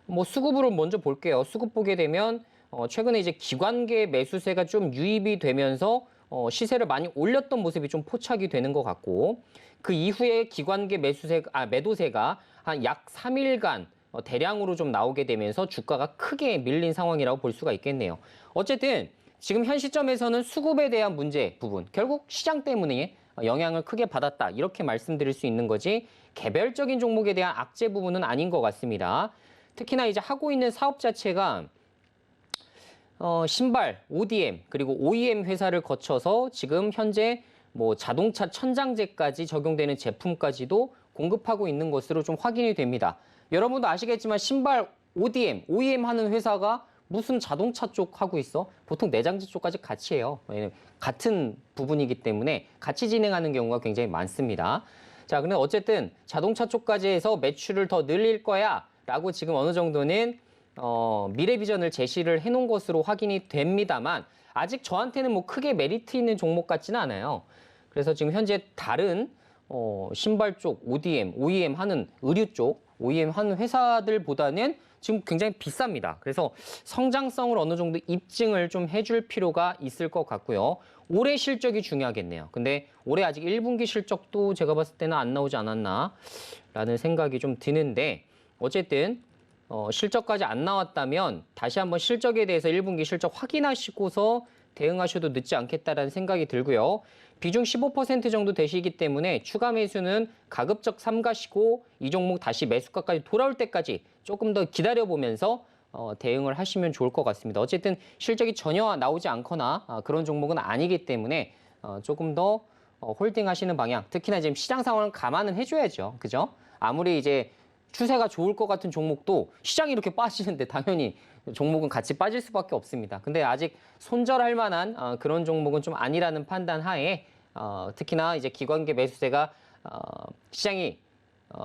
뭐 수급으로 먼저 볼게요. 수급 보게 되면 최근에 이제 기관계 매수세가 좀 유입이 되면서 시세를 많이 올렸던 모습이 좀 포착이 되는 것 같고 그 이후에 기관계 매도세가 한 약 3일간 대량으로 좀 나오게 되면서 주가가 크게 밀린 상황이라고 볼 수가 있겠네요. 어쨌든 지금 현 시점에서는 수급에 대한 문제 부분, 결국 시장 때문에 영향을 크게 받았다 이렇게 말씀드릴 수 있는 거지 개별적인 종목에 대한 악재 부분은 아닌 것 같습니다. 특히나 이제 하고 있는 사업 자체가 신발, ODM 그리고 OEM 회사를 거쳐서 지금 현재 뭐 자동차 천장재까지 적용되는 제품까지도 공급하고 있는 것으로 좀 확인이 됩니다. 여러분도 아시겠지만 신발 OEM 하는 회사가 무슨 자동차 쪽 하고 있어? 보통 내장재 쪽까지 같이 해요. 왜냐면 같은 부분이기 때문에 같이 진행하는 경우가 굉장히 많습니다. 자, 근데 어쨌든 자동차 쪽까지 해서 매출을 더 늘릴 거야 라고 지금 어느 정도는 미래 비전을 제시를 해놓은 것으로 확인이 됩니다만 아직 저한테는 뭐 크게 메리트 있는 종목 같지는 않아요. 그래서 지금 현재 다른 신발 쪽 OEM 하는 의류 쪽 OEM 하는 회사들보다는 지금 굉장히 비쌉니다. 그래서 성장성을 어느 정도 입증을 좀 해줄 필요가 있을 것 같고요. 올해 실적이 중요하겠네요. 근데 올해 아직 1분기 실적도 제가 봤을 때는 안 나오지 않았나 라는 생각이 좀 드는데 어쨌든 실적까지 안 나왔다면 다시 한번 실적에 대해서 1분기 실적 확인하시고서 대응하셔도 늦지 않겠다라는 생각이 들고요. 비중 15% 정도 되시기 때문에 추가 매수는 가급적 삼가시고 이 종목 다시 매수가까지 돌아올 때까지 조금 더 기다려보면서 대응을 하시면 좋을 것 같습니다. 어쨌든 실적이 전혀 나오지 않거나 그런 종목은 아니기 때문에 조금 더 홀딩하시는 방향, 특히나 지금 시장 상황을 감안은 해줘야죠. 그죠? 아무리 이제 추세가 좋을 것 같은 종목도 시장이 이렇게 빠지는데 당연히 종목은 같이 빠질 수밖에 없습니다. 근데 아직 손절할 만한 그런 종목은 좀 아니라는 판단 하에 특히나 이제 기관계 매수세가 시장이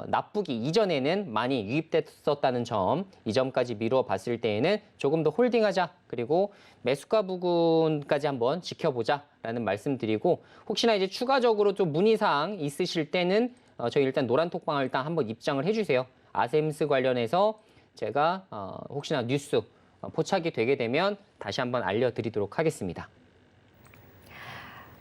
나쁘기 이전에는 많이 유입됐었다는 점, 이 점까지 미루어 봤을 때에는 조금 더 홀딩하자. 그리고 매수가 부근까지 한번 지켜보자라는 말씀드리고 혹시나 이제 추가적으로 좀 문의사항 있으실 때는 저희 일단 노란톡방을 일단 한번 입장을 해주세요. 아셈스 관련해서 제가 혹시나 뉴스 포착이 되게 되면 다시 한번 알려드리도록 하겠습니다.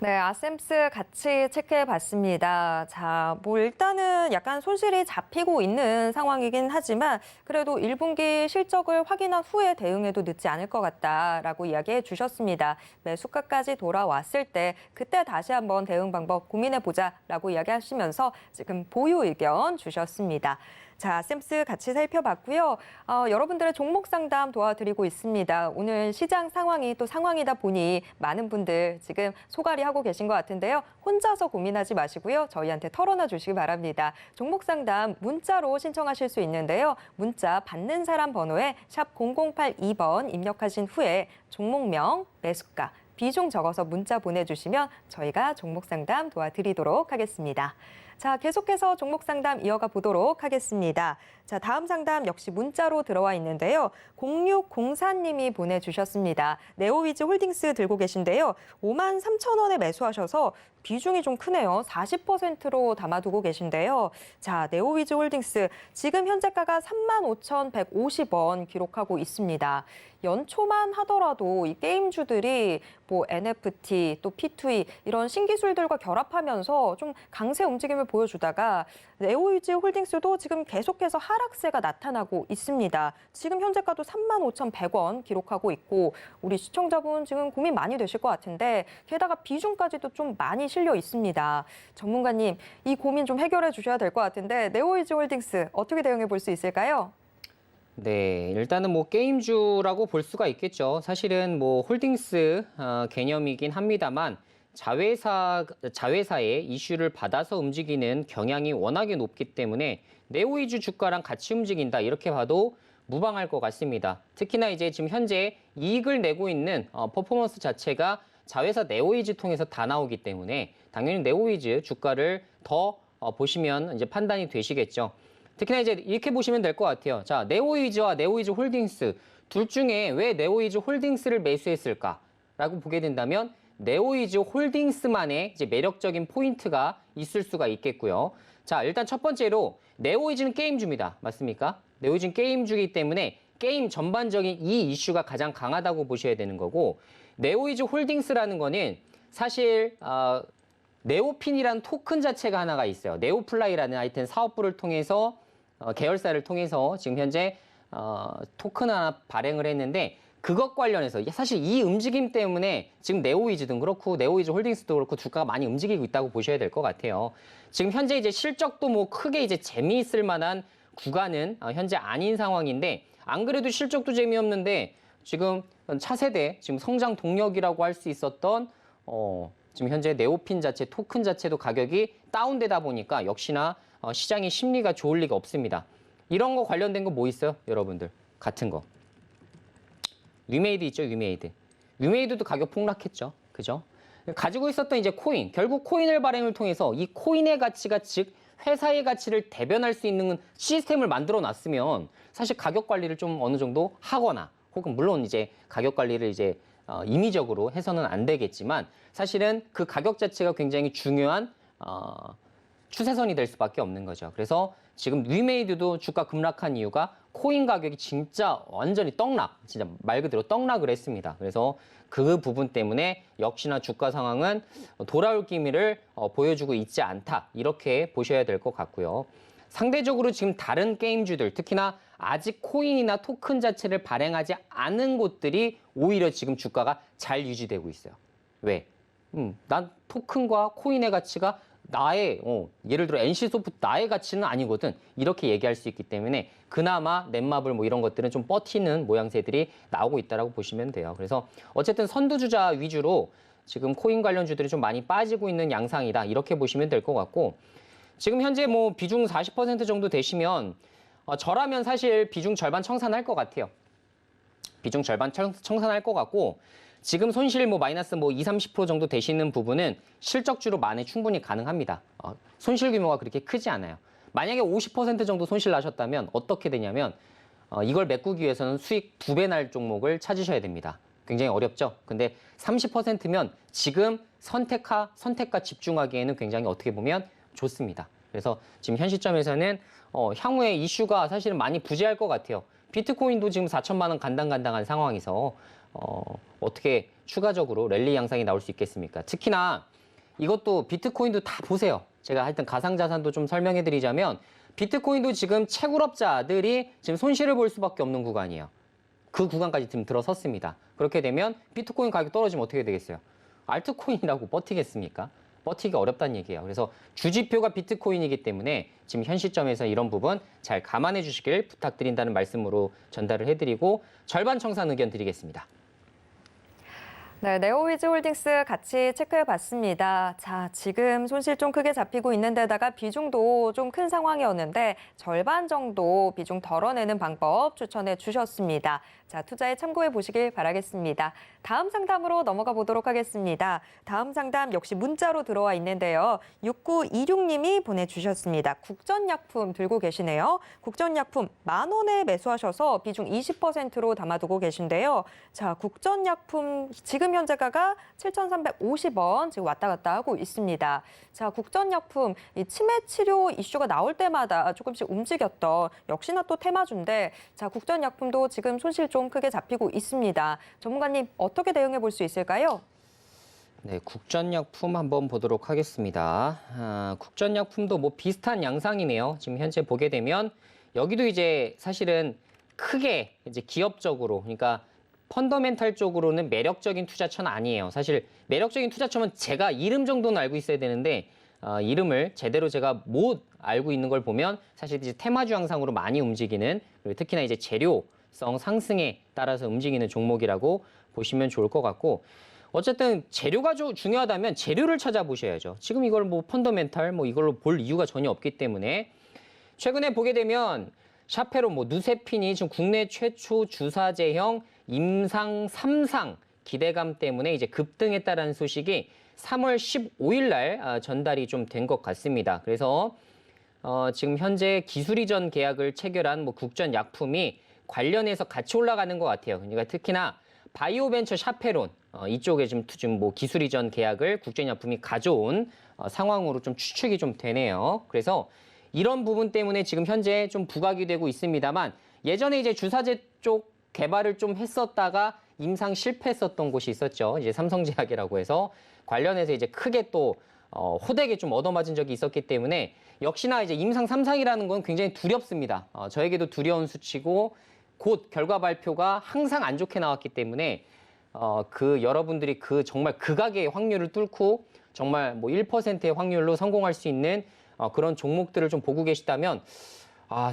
네, 아셈스 같이 체크해 봤습니다. 자, 뭐 일단은 약간 손실이 잡히고 있는 상황이긴 하지만 그래도 1분기 실적을 확인한 후에 대응해도 늦지 않을 것 같다라고 이야기해 주셨습니다. 매수가까지 돌아왔을 때 그때 다시 한번 대응 방법 고민해 보자라고 이야기하시면서 지금 보유 의견 주셨습니다. 자, 셈스 같이 살펴봤고요. 여러분들의 종목 상담 도와드리고 있습니다. 오늘 시장 상황이 또 상황이다 보니 많은 분들 지금 소갈이 하고 계신 것 같은데요. 혼자서 고민하지 마시고요. 저희한테 털어놔 주시기 바랍니다. 종목 상담 문자로 신청하실 수 있는데요. 문자 받는 사람 번호에 샵 0082번 입력하신 후에 종목명, 매수가, 비중 적어서 문자 보내주시면 저희가 종목 상담 도와드리도록 하겠습니다. 자, 계속해서 종목 상담 이어가 보도록 하겠습니다. 자, 다음 상담 역시 문자로 들어와 있는데요. 0604님이 보내주셨습니다. 네오위즈 홀딩스 들고 계신데요. 53,000원에 매수하셔서 비중이 좀 크네요. 40%로 담아두고 계신데요. 자, 네오위즈 홀딩스 지금 현재가가 35,150원 기록하고 있습니다. 연초만 하더라도 이 게임주들이 뭐 NFT 또 P2E 이런 신기술들과 결합하면서 좀 강세 움직임을 보여주다가 네오위즈 홀딩스도 지금 계속해서 하락세가 나타나고 있습니다. 지금 현재가도 35,100원 기록하고 있고 우리 시청자분 지금 고민 많이 되실 것 같은데 게다가 비중까지도 좀 많이 실려 있습니다. 전문가님, 이 고민 좀 해결해 주셔야 될 것 같은데 네오위즈 홀딩스 어떻게 대응해 볼 수 있을까요? 네, 일단은 뭐 게임주라고 볼 수가 있겠죠. 사실은 뭐 홀딩스 개념이긴 합니다만 자회사의 이슈를 받아서 움직이는 경향이 워낙에 높기 때문에 네오위즈 주가랑 같이 움직인다 이렇게 봐도 무방할 것 같습니다. 특히나 이제 지금 현재 이익을 내고 있는 퍼포먼스 자체가 자회사 네오위즈 통해서 다 나오기 때문에 당연히 네오위즈 주가를 더 보시면 이제 판단이 되시겠죠. 특히나 이제 이렇게 보시면 될 것 같아요. 자, 네오위즈와 네오위즈 홀딩스 둘 중에 왜 네오위즈 홀딩스를 매수했을까라고 보게 된다면 네오위즈 홀딩스만의 이제 매력적인 포인트가 있을 수가 있겠고요. 자, 일단 첫 번째로 네오위즈는 게임주입니다. 맞습니까? 네오위즈는 게임주이기 때문에 게임 전반적인 이 이슈가 가장 강하다고 보셔야 되는 거고 네오위즈 홀딩스라는 거는 사실 네오핀이라는 토큰 자체가 하나가 있어요. 네오플라이라는 하여튼 사업부를 통해서 계열사를 통해서 지금 현재 토큰 하나 발행을 했는데 그것 관련해서 사실 이 움직임 때문에 지금 네오위즈도 그렇고 네오위즈 홀딩스도 그렇고 주가가 많이 움직이고 있다고 보셔야 될 것 같아요. 지금 현재 이제 실적도 뭐 크게 이제 재미있을 만한 구간은 현재 아닌 상황인데 안 그래도 실적도 재미없는데 지금 차세대 지금 성장 동력이라고 할 수 있었던 지금 현재 네오핀 자체 토큰 자체도 가격이 다운되다 보니까 역시나 시장의 심리가 좋을 리가 없습니다. 이런 거 관련된 거 뭐 있어요, 여러분들? 같은 거. 위메이드 있죠, 위메이드. 위메이드도 가격 폭락했죠. 그죠? 가지고 있었던 이제 코인, 결국 코인을 발행을 통해서 이 코인의 가치가 즉 회사의 가치를 대변할 수 있는 시스템을 만들어 놨으면 사실 가격 관리를 좀 어느 정도 하거나 혹은 물론 이제 가격 관리를 이제 임의적으로 해서는 안 되겠지만 사실은 그 가격 자체가 굉장히 중요한 추세선이 될 수밖에 없는 거죠. 그래서 지금 위메이드도 주가 급락한 이유가 코인 가격이 진짜 완전히 떡락, 진짜 말 그대로 떡락을 했습니다. 그래서 그 부분 때문에 역시나 주가 상황은 돌아올 기미를 보여주고 있지 않다. 이렇게 보셔야 될 것 같고요. 상대적으로 지금 다른 게임주들, 특히나 아직 코인이나 토큰 자체를 발행하지 않은 곳들이 오히려 지금 주가가 잘 유지되고 있어요. 왜? 난 토큰과 코인의 가치가 나의 예를 들어 NC소프트 나의 가치는 아니거든 이렇게 얘기할 수 있기 때문에 그나마 넷마블 뭐 이런 것들은 좀 버티는 모양새들이 나오고 있다라고 보시면 돼요. 그래서 어쨌든 선두주자 위주로 지금 코인 관련주들이 좀 많이 빠지고 있는 양상이다 이렇게 보시면 될 것 같고 지금 현재 뭐 비중 40% 정도 되시면 저라면 사실 비중 절반 청산할 것 같아요. 비중 절반 청산할 것 같고 지금 손실 뭐 마이너스 뭐 20, 30% 정도 되시는 부분은 실적주로 만회 충분히 가능합니다. 손실 규모가 그렇게 크지 않아요. 만약에 50% 정도 손실 나셨다면 어떻게 되냐면 이걸 메꾸기 위해서는 수익 2배 날 종목을 찾으셔야 됩니다. 굉장히 어렵죠. 근데 30%면 지금 선택과 집중하기에는 굉장히 어떻게 보면 좋습니다. 그래서 지금 현 시점에서는 향후에 이슈가 사실은 많이 부재할 것 같아요. 비트코인도 지금 4천만 원 간당간당한 상황에서 어떻게 추가적으로 랠리 양상이 나올 수 있겠습니까? 특히나 이것도 비트코인도 다 보세요. 제가 하여튼 가상자산도 좀 설명해 드리자면 비트코인도 지금 채굴업자들이 지금 손실을 볼 수밖에 없는 구간이에요. 그 구간까지 지금 들어섰습니다. 그렇게 되면 비트코인 가격 떨어지면 어떻게 되겠어요? 알트코인이라고 버티겠습니까? 버티기 어렵다는 얘기예요. 그래서 주지표가 비트코인이기 때문에 지금 현 시점에서 이런 부분 잘 감안해 주시길 부탁드린다는 말씀으로 전달을 해드리고 절반 청산 의견 드리겠습니다. 네, 네오위즈홀딩스 같이 체크해 봤습니다. 자, 지금 손실 좀 크게 잡히고 있는 데다가 비중도 좀 큰 상황이었는데 절반 정도 비중 덜어내는 방법 추천해 주셨습니다. 자, 투자에 참고해 보시길 바라겠습니다. 다음 상담으로 넘어가 보도록 하겠습니다. 다음 상담 역시 문자로 들어와 있는데요. 6926님이 보내주셨습니다. 국전약품 들고 계시네요. 국전약품 10,000원에 매수하셔서 비중 20%로 담아두고 계신데요. 자, 국전약품 지금 현재가가 7,350원 지금 왔다 갔다 하고 있습니다. 자, 국전약품 이 치매 치료 이슈가 나올 때마다 조금씩 움직였던 역시나 또 테마주인데 자, 국전약품도 지금 손실 좀 크게 잡히고 있습니다. 전문가님 어떻게 대응해 볼 수 있을까요? 네, 국전약품 한번 보도록 하겠습니다. 국전약품도 뭐 비슷한 양상이네요. 지금 현재 보게 되면 여기도 이제 사실은 크게 이제 기업적으로 그러니까 펀더멘탈 쪽으로는 매력적인 투자처는 아니에요. 사실 매력적인 투자처면 제가 이름 정도는 알고 있어야 되는데 이름을 제대로 제가 못 알고 있는 걸 보면 사실 이제 테마주 양상으로 많이 움직이는 그리고 특히나 이제 재료성 상승에 따라서 움직이는 종목이라고 보시면 좋을 것 같고 어쨌든 재료가 중요하다면 재료를 찾아보셔야죠. 지금 이걸 뭐 펀더멘탈 뭐 이걸로 볼 이유가 전혀 없기 때문에 최근에 보게 되면 샤페론 뭐 누세핀이 지금 국내 최초 주사제형 임상 3상 기대감 때문에 이제 급등했다라는 소식이 3월 15일 날 전달이 좀 된 것 같습니다. 그래서 지금 현재 기술 이전 계약을 체결한 뭐 국전 약품이 관련해서 같이 올라가는 것 같아요. 그러니까 특히나 바이오벤처 샤페론 이쪽에 지금 뭐 기술 이전 계약을 국전약품이 가져온 상황으로 좀 추측이 좀 되네요. 그래서 이런 부분 때문에 지금 현재 좀 부각이 되고 있습니다만 예전에 이제 주사제 쪽 개발을 좀 했었다가 임상 실패했었던 곳이 있었죠. 이제 삼성제약이라고 해서 관련해서 이제 크게 또 호되게 좀 얻어맞은 적이 있었기 때문에 역시나 이제 임상 3상이라는 건 굉장히 두렵습니다. 저에게도 두려운 수치고 곧 결과 발표가 항상 안 좋게 나왔기 때문에 그 여러분들이 그 정말 극악의 확률을 뚫고 정말 뭐 1%의 확률로 성공할 수 있는 그런 종목들을 좀 보고 계시다면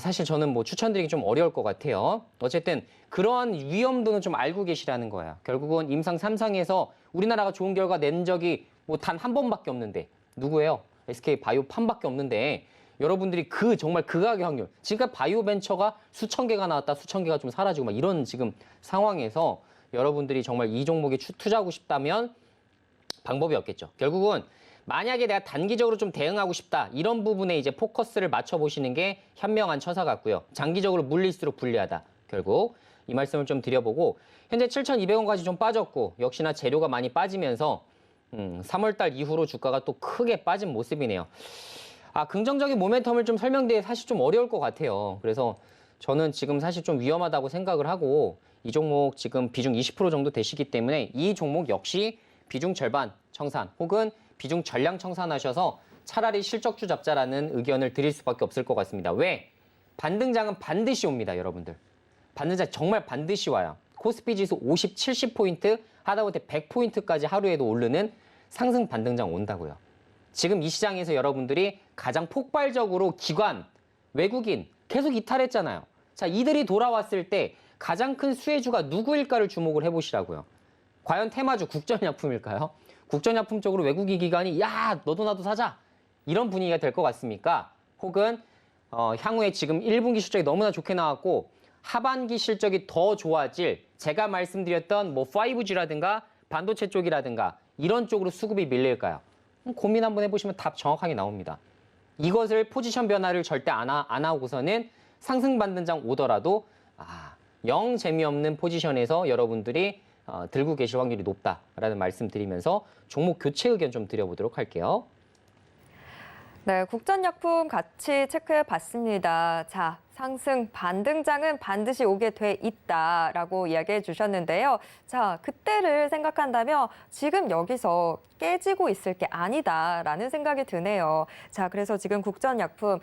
사실 저는 뭐 추천드리기 좀 어려울 것 같아요. 어쨌든 그러한 위험도는 좀 알고 계시라는 거예요. 결국은 임상 3상에서 우리나라가 좋은 결과 낸 적이 뭐 단 한 번밖에 없는데 누구예요? SK 바이오팜밖에 없는데 여러분들이 정말 극악의 확률. 지금까지 바이오 벤처가 수천 개가 나왔다, 수천 개가 좀 사라지고 막 이런 지금 상황에서 여러분들이 정말 이 종목에 투자하고 싶다면 방법이 없겠죠. 결국은 만약에 내가 단기적으로 좀 대응하고 싶다, 이런 부분에 이제 포커스를 맞춰보시는 게 현명한 처사 같고요. 장기적으로 물릴수록 불리하다. 결국 이 말씀을 좀 드려보고, 현재 7,200원까지 좀 빠졌고, 역시나 재료가 많이 빠지면서 3월달 이후로 주가가 또 크게 빠진 모습이네요. 긍정적인 모멘텀을 좀 설명드리기 사실 좀 어려울 것 같아요. 그래서 저는 지금 사실 좀 위험하다고 생각을 하고, 이 종목 지금 비중 20% 정도 되시기 때문에 이 종목 역시 비중 절반 청산 혹은 비중 전량 청산하셔서 차라리 실적주 잡자라는 의견을 드릴 수밖에 없을 것 같습니다. 왜? 반등장은 반드시 옵니다, 여러분들. 반등장 정말 반드시 와요. 코스피 지수 50, 70포인트, 하다못해 100포인트까지 하루에도 오르는 상승 반등장 온다고요. 지금 이 시장에서 여러분들이 가장 폭발적으로 기관, 외국인 계속 이탈했잖아요. 자, 이들이 돌아왔을 때 가장 큰 수혜주가 누구일까를 주목을 해보시라고요. 과연 테마주 국전약품일까요? 국전약품 쪽으로 외국인 기관이 야, 너도 나도 사자, 이런 분위기가 될 것 같습니까? 혹은 향후에 지금 1분기 실적이 너무나 좋게 나왔고 하반기 실적이 더 좋아질, 제가 말씀드렸던 뭐 5G라든가 반도체 쪽이라든가 이런 쪽으로 수급이 밀릴까요? 고민 한번 해보시면 답 정확하게 나옵니다. 이것을 포지션 변화를 절대 안 하고서는 상승 반등장 오더라도 영 재미없는 포지션에서 여러분들이 들고 계실 확률이 높다라는 말씀 드리면서 종목 교체 의견 좀 드려보도록 할게요. 네, 국전약품 같이 체크해 봤습니다. 자, 상승 반등장은 반드시 오게 돼 있다라고 이야기해 주셨는데요. 자, 그때를 생각한다면 지금 여기서 깨지고 있을 게 아니다라는 생각이 드네요. 자, 그래서 지금 국전약품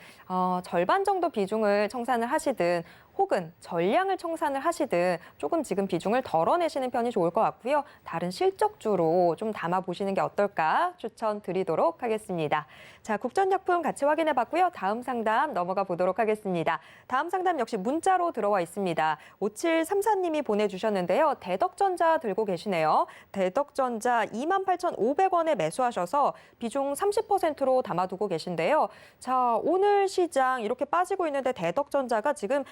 절반 정도 비중을 청산을 하시든 혹은 전량을 청산을 하시든 조금 지금 비중을 덜어내시는 편이 좋을 것 같고요. 다른 실적주로 좀 담아보시는 게 어떨까 추천드리도록 하겠습니다. 자, 국전약품 같이 확인해 봤고요. 다음 상담 넘어가 보도록 하겠습니다. 다음 상담 역시 문자로 들어와 있습니다. 5734님이 보내주셨는데요. 대덕전자 들고 계시네요. 대덕전자 28,500원에 매수하셔서 비중 30%로 담아두고 계신데요. 자, 오늘 시장 이렇게 빠지고 있는데 대덕전자가 지금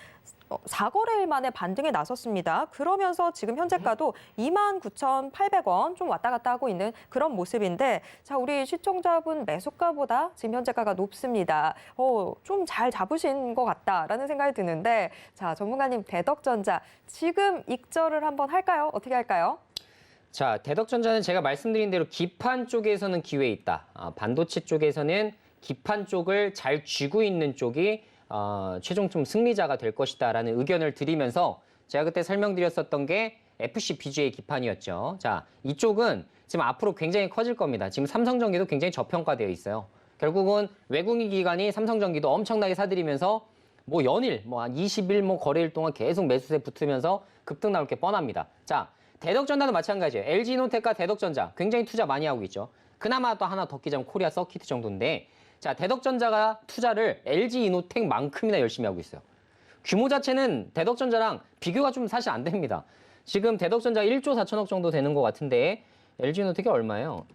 4거래일 만에 반등에 나섰습니다. 그러면서 지금 현재가도 29,800원 좀 왔다 갔다 하고 있는 그런 모습인데, 자, 우리 시청자분 매수가보다 지금 현재가가 높습니다. 좀 잘 잡으신 것 같다라는 생각이 드는데, 자, 전문가님 대덕전자 지금 익절을 한번 할까요? 어떻게 할까요? 자, 대덕전자는 제가 말씀드린 대로 기판 쪽에서는 기회 있다. 반도체 쪽에서는 기판 쪽을 잘 쥐고 있는 쪽이 최종 좀 승리자가 될 것이다라는 의견을 드리면서 제가 그때 설명드렸었던 게 FC BGA 기판이었죠. 자, 이쪽은 지금 앞으로 굉장히 커질 겁니다. 지금 삼성전기도 굉장히 저평가되어 있어요. 결국은 외국인 기관이 삼성전기도 엄청나게 사들이면서 뭐 연일, 한 20일 거래일 동안 계속 매수세 붙으면서 급등 나올 게 뻔합니다. 자, 대덕전자도 마찬가지예요. LG이노텍과 대덕전자 굉장히 투자 많이 하고 있죠. 그나마 또 하나 더 끼자면 코리아 서키트 정도인데, 자, 대덕전자가 투자를 LG이노텍만큼이나 열심히 하고 있어요. 규모 자체는 대덕전자랑 비교가 좀 사실 안 됩니다. 지금 대덕전자가 1조 4천억 정도 되는 것 같은데 LG이노텍이 얼마예요?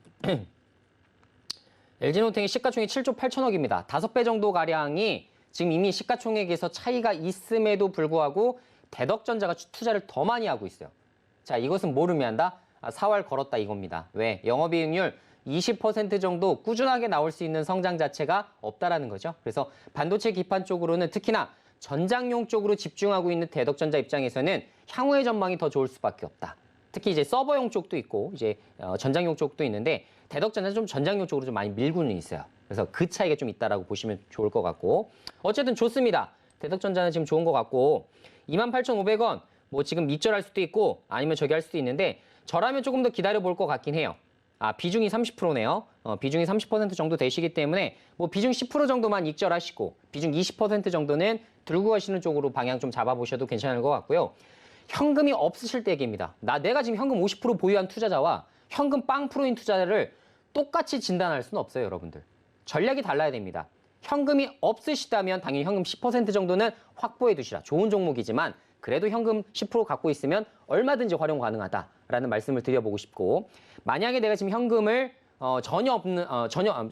LG이노텍이 시가총액 7조 8천억입니다. 5배 정도 가량이 지금 이미 시가총액에서 차이가 있음에도 불구하고 대덕전자가 투자를 더 많이 하고 있어요. 자, 이것은 뭘 의미한다? 4월 걸었다 이겁니다. 왜? 영업이익률 20% 정도 꾸준하게 나올 수 있는 성장 자체가 없다라는 거죠. 그래서 반도체 기판 쪽으로는 특히나 전장용 쪽으로 집중하고 있는 대덕전자 입장에서는 향후의 전망이 더 좋을 수밖에 없다. 특히 이제 서버용 쪽도 있고 이제 전장용 쪽도 있는데 대덕전자는 좀 전장용 쪽으로 좀 많이 밀고는 있어요. 그래서 그 차이가 좀 있다라고 보시면 좋을 것 같고, 어쨌든 좋습니다. 대덕전자는 지금 좋은 것 같고 28,500원 뭐 지금 익절할 수도 있고 아니면 저기 할 수도 있는데 저라면 조금 더 기다려 볼 것 같긴 해요. 비중이 30%네요. 비중이 30% 정도 되시기 때문에 뭐 비중 10% 정도만 익절하시고 비중 20% 정도는 들고 가시는 쪽으로 방향 좀 잡아보셔도 괜찮을 것 같고요. 현금이 없으실 때 얘기입니다. 내가 지금 현금 50% 보유한 투자자와 현금 0%인 투자자를 똑같이 진단할 수는 없어요, 여러분들. 전략이 달라야 됩니다. 현금이 없으시다면 당연히 현금 10% 정도는 확보해 두시라. 좋은 종목이지만 그래도 현금 10% 갖고 있으면 얼마든지 활용 가능하다라는 말씀을 드려보고 싶고, 만약에 내가 지금 현금을 전혀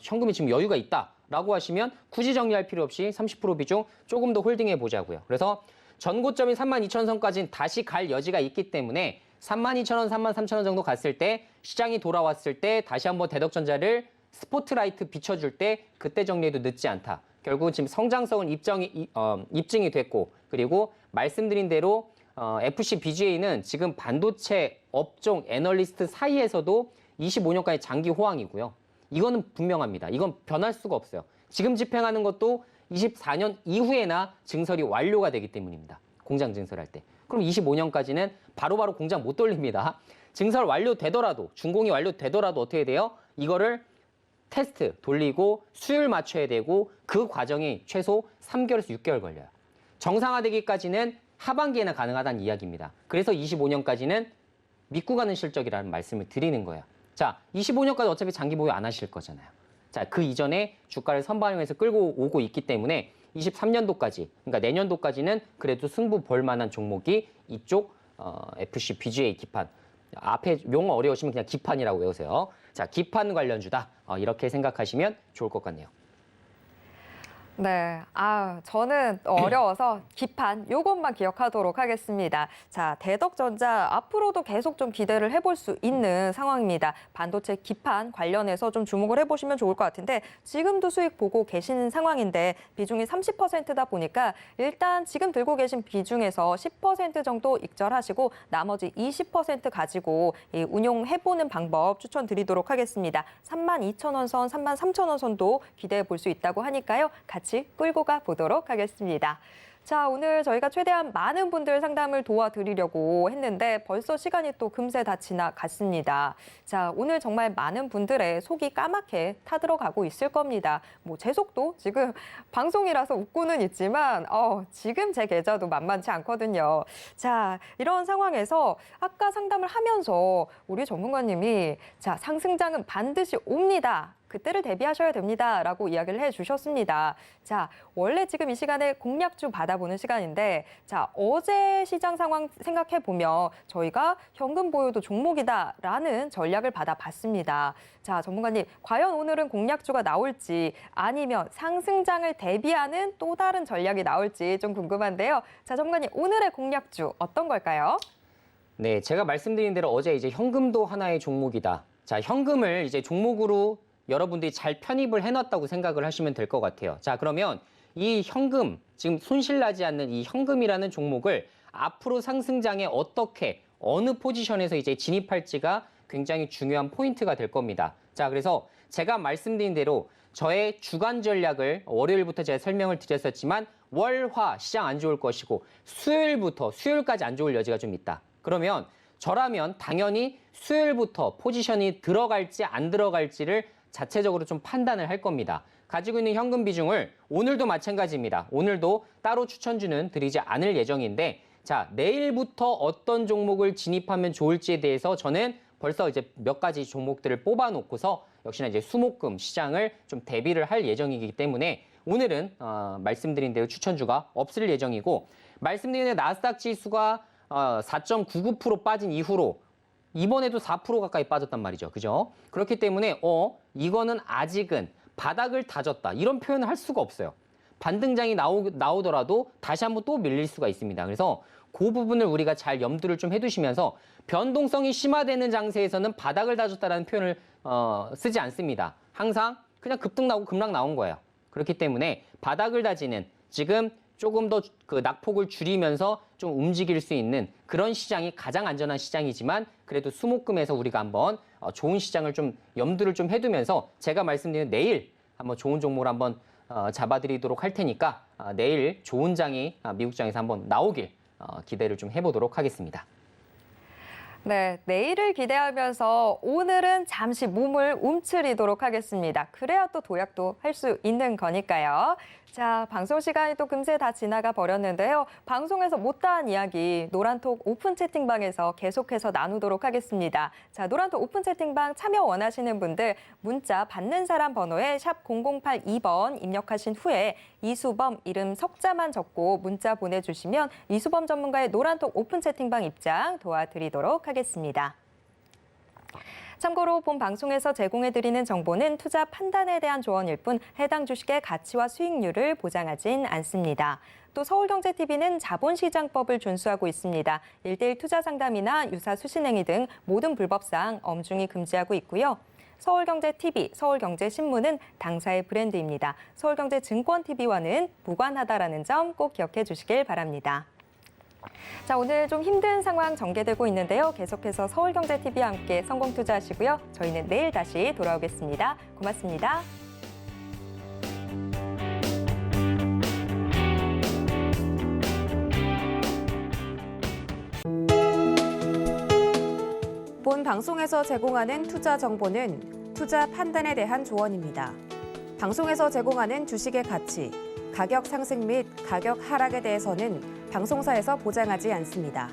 현금이 지금 여유가 있다. 라고 하시면 굳이 정리할 필요 없이 30% 비중 조금 더 홀딩해 보자고요. 그래서 전고점인 32,000선까지는 다시 갈 여지가 있기 때문에 32,000원, 33,000원 정도 갔을 때 시장이 돌아왔을 때 다시 한번 대덕전자를 스포트라이트 비춰줄 때 그때 정리해도 늦지 않다. 결국 지금 성장성은 입증이 됐고 그리고 말씀드린 대로 FC BGA는 지금 반도체 업종 애널리스트 사이에서도 25년까지 장기 호황이고요. 이거는 분명합니다. 이건 변할 수가 없어요. 지금 집행하는 것도 24년 이후에나 증설이 완료가 되기 때문입니다. 공장 증설할 때. 그럼 25년까지는 바로바로 공장 못 돌립니다. 증설 완료되더라도, 준공이 완료되더라도 어떻게 돼요? 이거를 테스트 돌리고 수율 맞춰야 되고 그 과정이 최소 3개월에서 6개월 걸려요. 정상화되기까지는 하반기에나 가능하다는 이야기입니다. 그래서 25년까지는 믿고 가는 실적이라는 말씀을 드리는 거예요. 자, 25년까지 어차피 장기 보유 안 하실 거잖아요. 자, 그 이전에 주가를 선반영해서 끌고 오고 있기 때문에 23년도까지, 그러니까 내년도까지는 그래도 승부 볼 만한 종목이 이쪽 FC BGA 기판. 앞에 용어 어려우시면 그냥 기판이라고 외우세요. 자, 기판 관련주다. 이렇게 생각하시면 좋을 것 같네요. 네, 저는 어려워서 기판 요것만 기억하도록 하겠습니다. 자, 대덕전자 앞으로도 계속 좀 기대를 해볼 수 있는 상황입니다. 반도체 기판 관련해서 좀 주목을 해보시면 좋을 것 같은데 지금도 수익 보고 계시는 상황인데 비중이 30%다 보니까 일단 지금 들고 계신 비중에서 10% 정도 익절하시고 나머지 20% 가지고 운용해보는 방법 추천드리도록 하겠습니다. 32,000원 선, 33,000원 선도 기대해 볼 수 있다고 하니까요. 같이 끌고 가 보도록 하겠습니다. 자, 오늘 저희가 최대한 많은 분들 상담을 도와드리려고 했는데 벌써 시간이 또 금세 다 지나갔습니다. 자, 오늘 정말 많은 분들의 속이 까맣게 타들어가고 있을 겁니다. 뭐 제 속도 지금 방송이라서 웃고는 있지만 지금 제 계좌도 만만치 않거든요. 자, 이런 상황에서 아까 상담을 하면서 우리 전문가님이 자, 상승장은 반드시 옵니다. 그때를 대비하셔야 됩니다라고 이야기를 해주셨습니다. 자, 원래 지금 이 시간에 공략주 받아보는 시간인데 자, 어제 시장 상황 생각해 보면 저희가 현금 보유도 종목이다라는 전략을 받아봤습니다. 자, 전문가님, 과연 오늘은 공략주가 나올지 아니면 상승장을 대비하는 또 다른 전략이 나올지 좀 궁금한데요. 자, 전문가님, 오늘의 공략주 어떤 걸까요? 네, 제가 말씀드린 대로 어제 이제 현금도 하나의 종목이다. 자, 현금을 이제 종목으로 여러분들이 잘 편입을 해놨다고 생각을 하시면 될 것 같아요. 자, 그러면 이 현금, 지금 손실나지 않는 이 현금이라는 종목을 앞으로 상승장에 어떻게, 어느 포지션에서 이제 진입할지가 굉장히 중요한 포인트가 될 겁니다. 자, 그래서 제가 말씀드린 대로 저의 주간 전략을 월요일부터 제가 설명을 드렸었지만 월화 시장 안 좋을 것이고 수요일까지 안 좋을 여지가 좀 있다. 그러면 저라면 당연히 수요일부터 포지션이 들어갈지 안 들어갈지를 자체적으로 좀 판단을 할 겁니다. 가지고 있는 현금 비중을 오늘도 마찬가지입니다. 오늘도 따로 추천주는 드리지 않을 예정인데 자, 내일부터 어떤 종목을 진입하면 좋을지에 대해서 저는 벌써 이제 몇 가지 종목들을 뽑아놓고서 역시나 이제 수목금 시장을 좀 대비를 할 예정이기 때문에 오늘은 말씀드린 대로 추천주가 없을 예정이고 말씀드린 대로 나스닥 지수가 4.99% 빠진 이후로 이번에도 4% 가까이 빠졌단 말이죠. 그죠? 그렇기 때문에 이거는 아직은 바닥을 다졌다. 이런 표현을 할 수가 없어요. 반등장이 나오더라도 다시 한번 또 밀릴 수가 있습니다. 그래서 그 부분을 우리가 잘 염두를 좀 해두시면서 변동성이 심화되는 장세에서는 바닥을 다졌다라는 표현을 쓰지 않습니다. 항상 그냥 급등 나오고 급락 나온 거예요. 그렇기 때문에 바닥을 다지는 지금 조금 더 그 낙폭을 줄이면서 좀 움직일 수 있는 그런 시장이 가장 안전한 시장이지만 그래도 수목금에서 우리가 한번 좋은 시장을 좀 염두를 좀 해두면서 제가 말씀드린 내일 한번 좋은 종목을 한번 잡아드리도록 할 테니까 내일 좋은 장이 미국장에서 한번 나오길 기대를 좀 해보도록 하겠습니다. 네, 내일을 기대하면서 오늘은 잠시 몸을 움츠리도록 하겠습니다. 그래야 또 도약도 할 수 있는 거니까요. 자, 방송 시간이 또 금세 다 지나가 버렸는데요. 방송에서 못다한 이야기 노란톡 오픈 채팅방에서 계속해서 나누도록 하겠습니다. 자, 노란톡 오픈 채팅방 참여 원하시는 분들 문자 받는 사람 번호에 샵 0082번 입력하신 후에 이수범 이름 석자만 적고 문자 보내주시면 이수범 전문가의 노란톡 오픈 채팅방 입장 도와드리도록 하겠습니다. 참고로 본 방송에서 제공해드리는 정보는 투자 판단에 대한 조언일 뿐 해당 주식의 가치와 수익률을 보장하진 않습니다. 또 서울경제TV는 자본시장법을 준수하고 있습니다. 1:1 투자 상담이나 유사 수신행위 등 모든 불법사항 엄중히 금지하고 있고요. 서울경제TV, 서울경제신문은 당사의 브랜드입니다. 서울경제증권TV와는 무관하다라는 점 꼭 기억해 주시길 바랍니다. 자, 오늘 좀 힘든 상황 전개되고 있는데요. 계속해서 서울경제TV와 함께 성공 투자하시고요. 저희는 내일 다시 돌아오겠습니다. 고맙습니다. 본 방송에서 제공하는 투자 정보는 투자 판단에 대한 조언입니다. 방송에서 제공하는 주식의 가치, 가격 상승 및 가격 하락에 대해서는 방송사에서 보장하지 않습니다.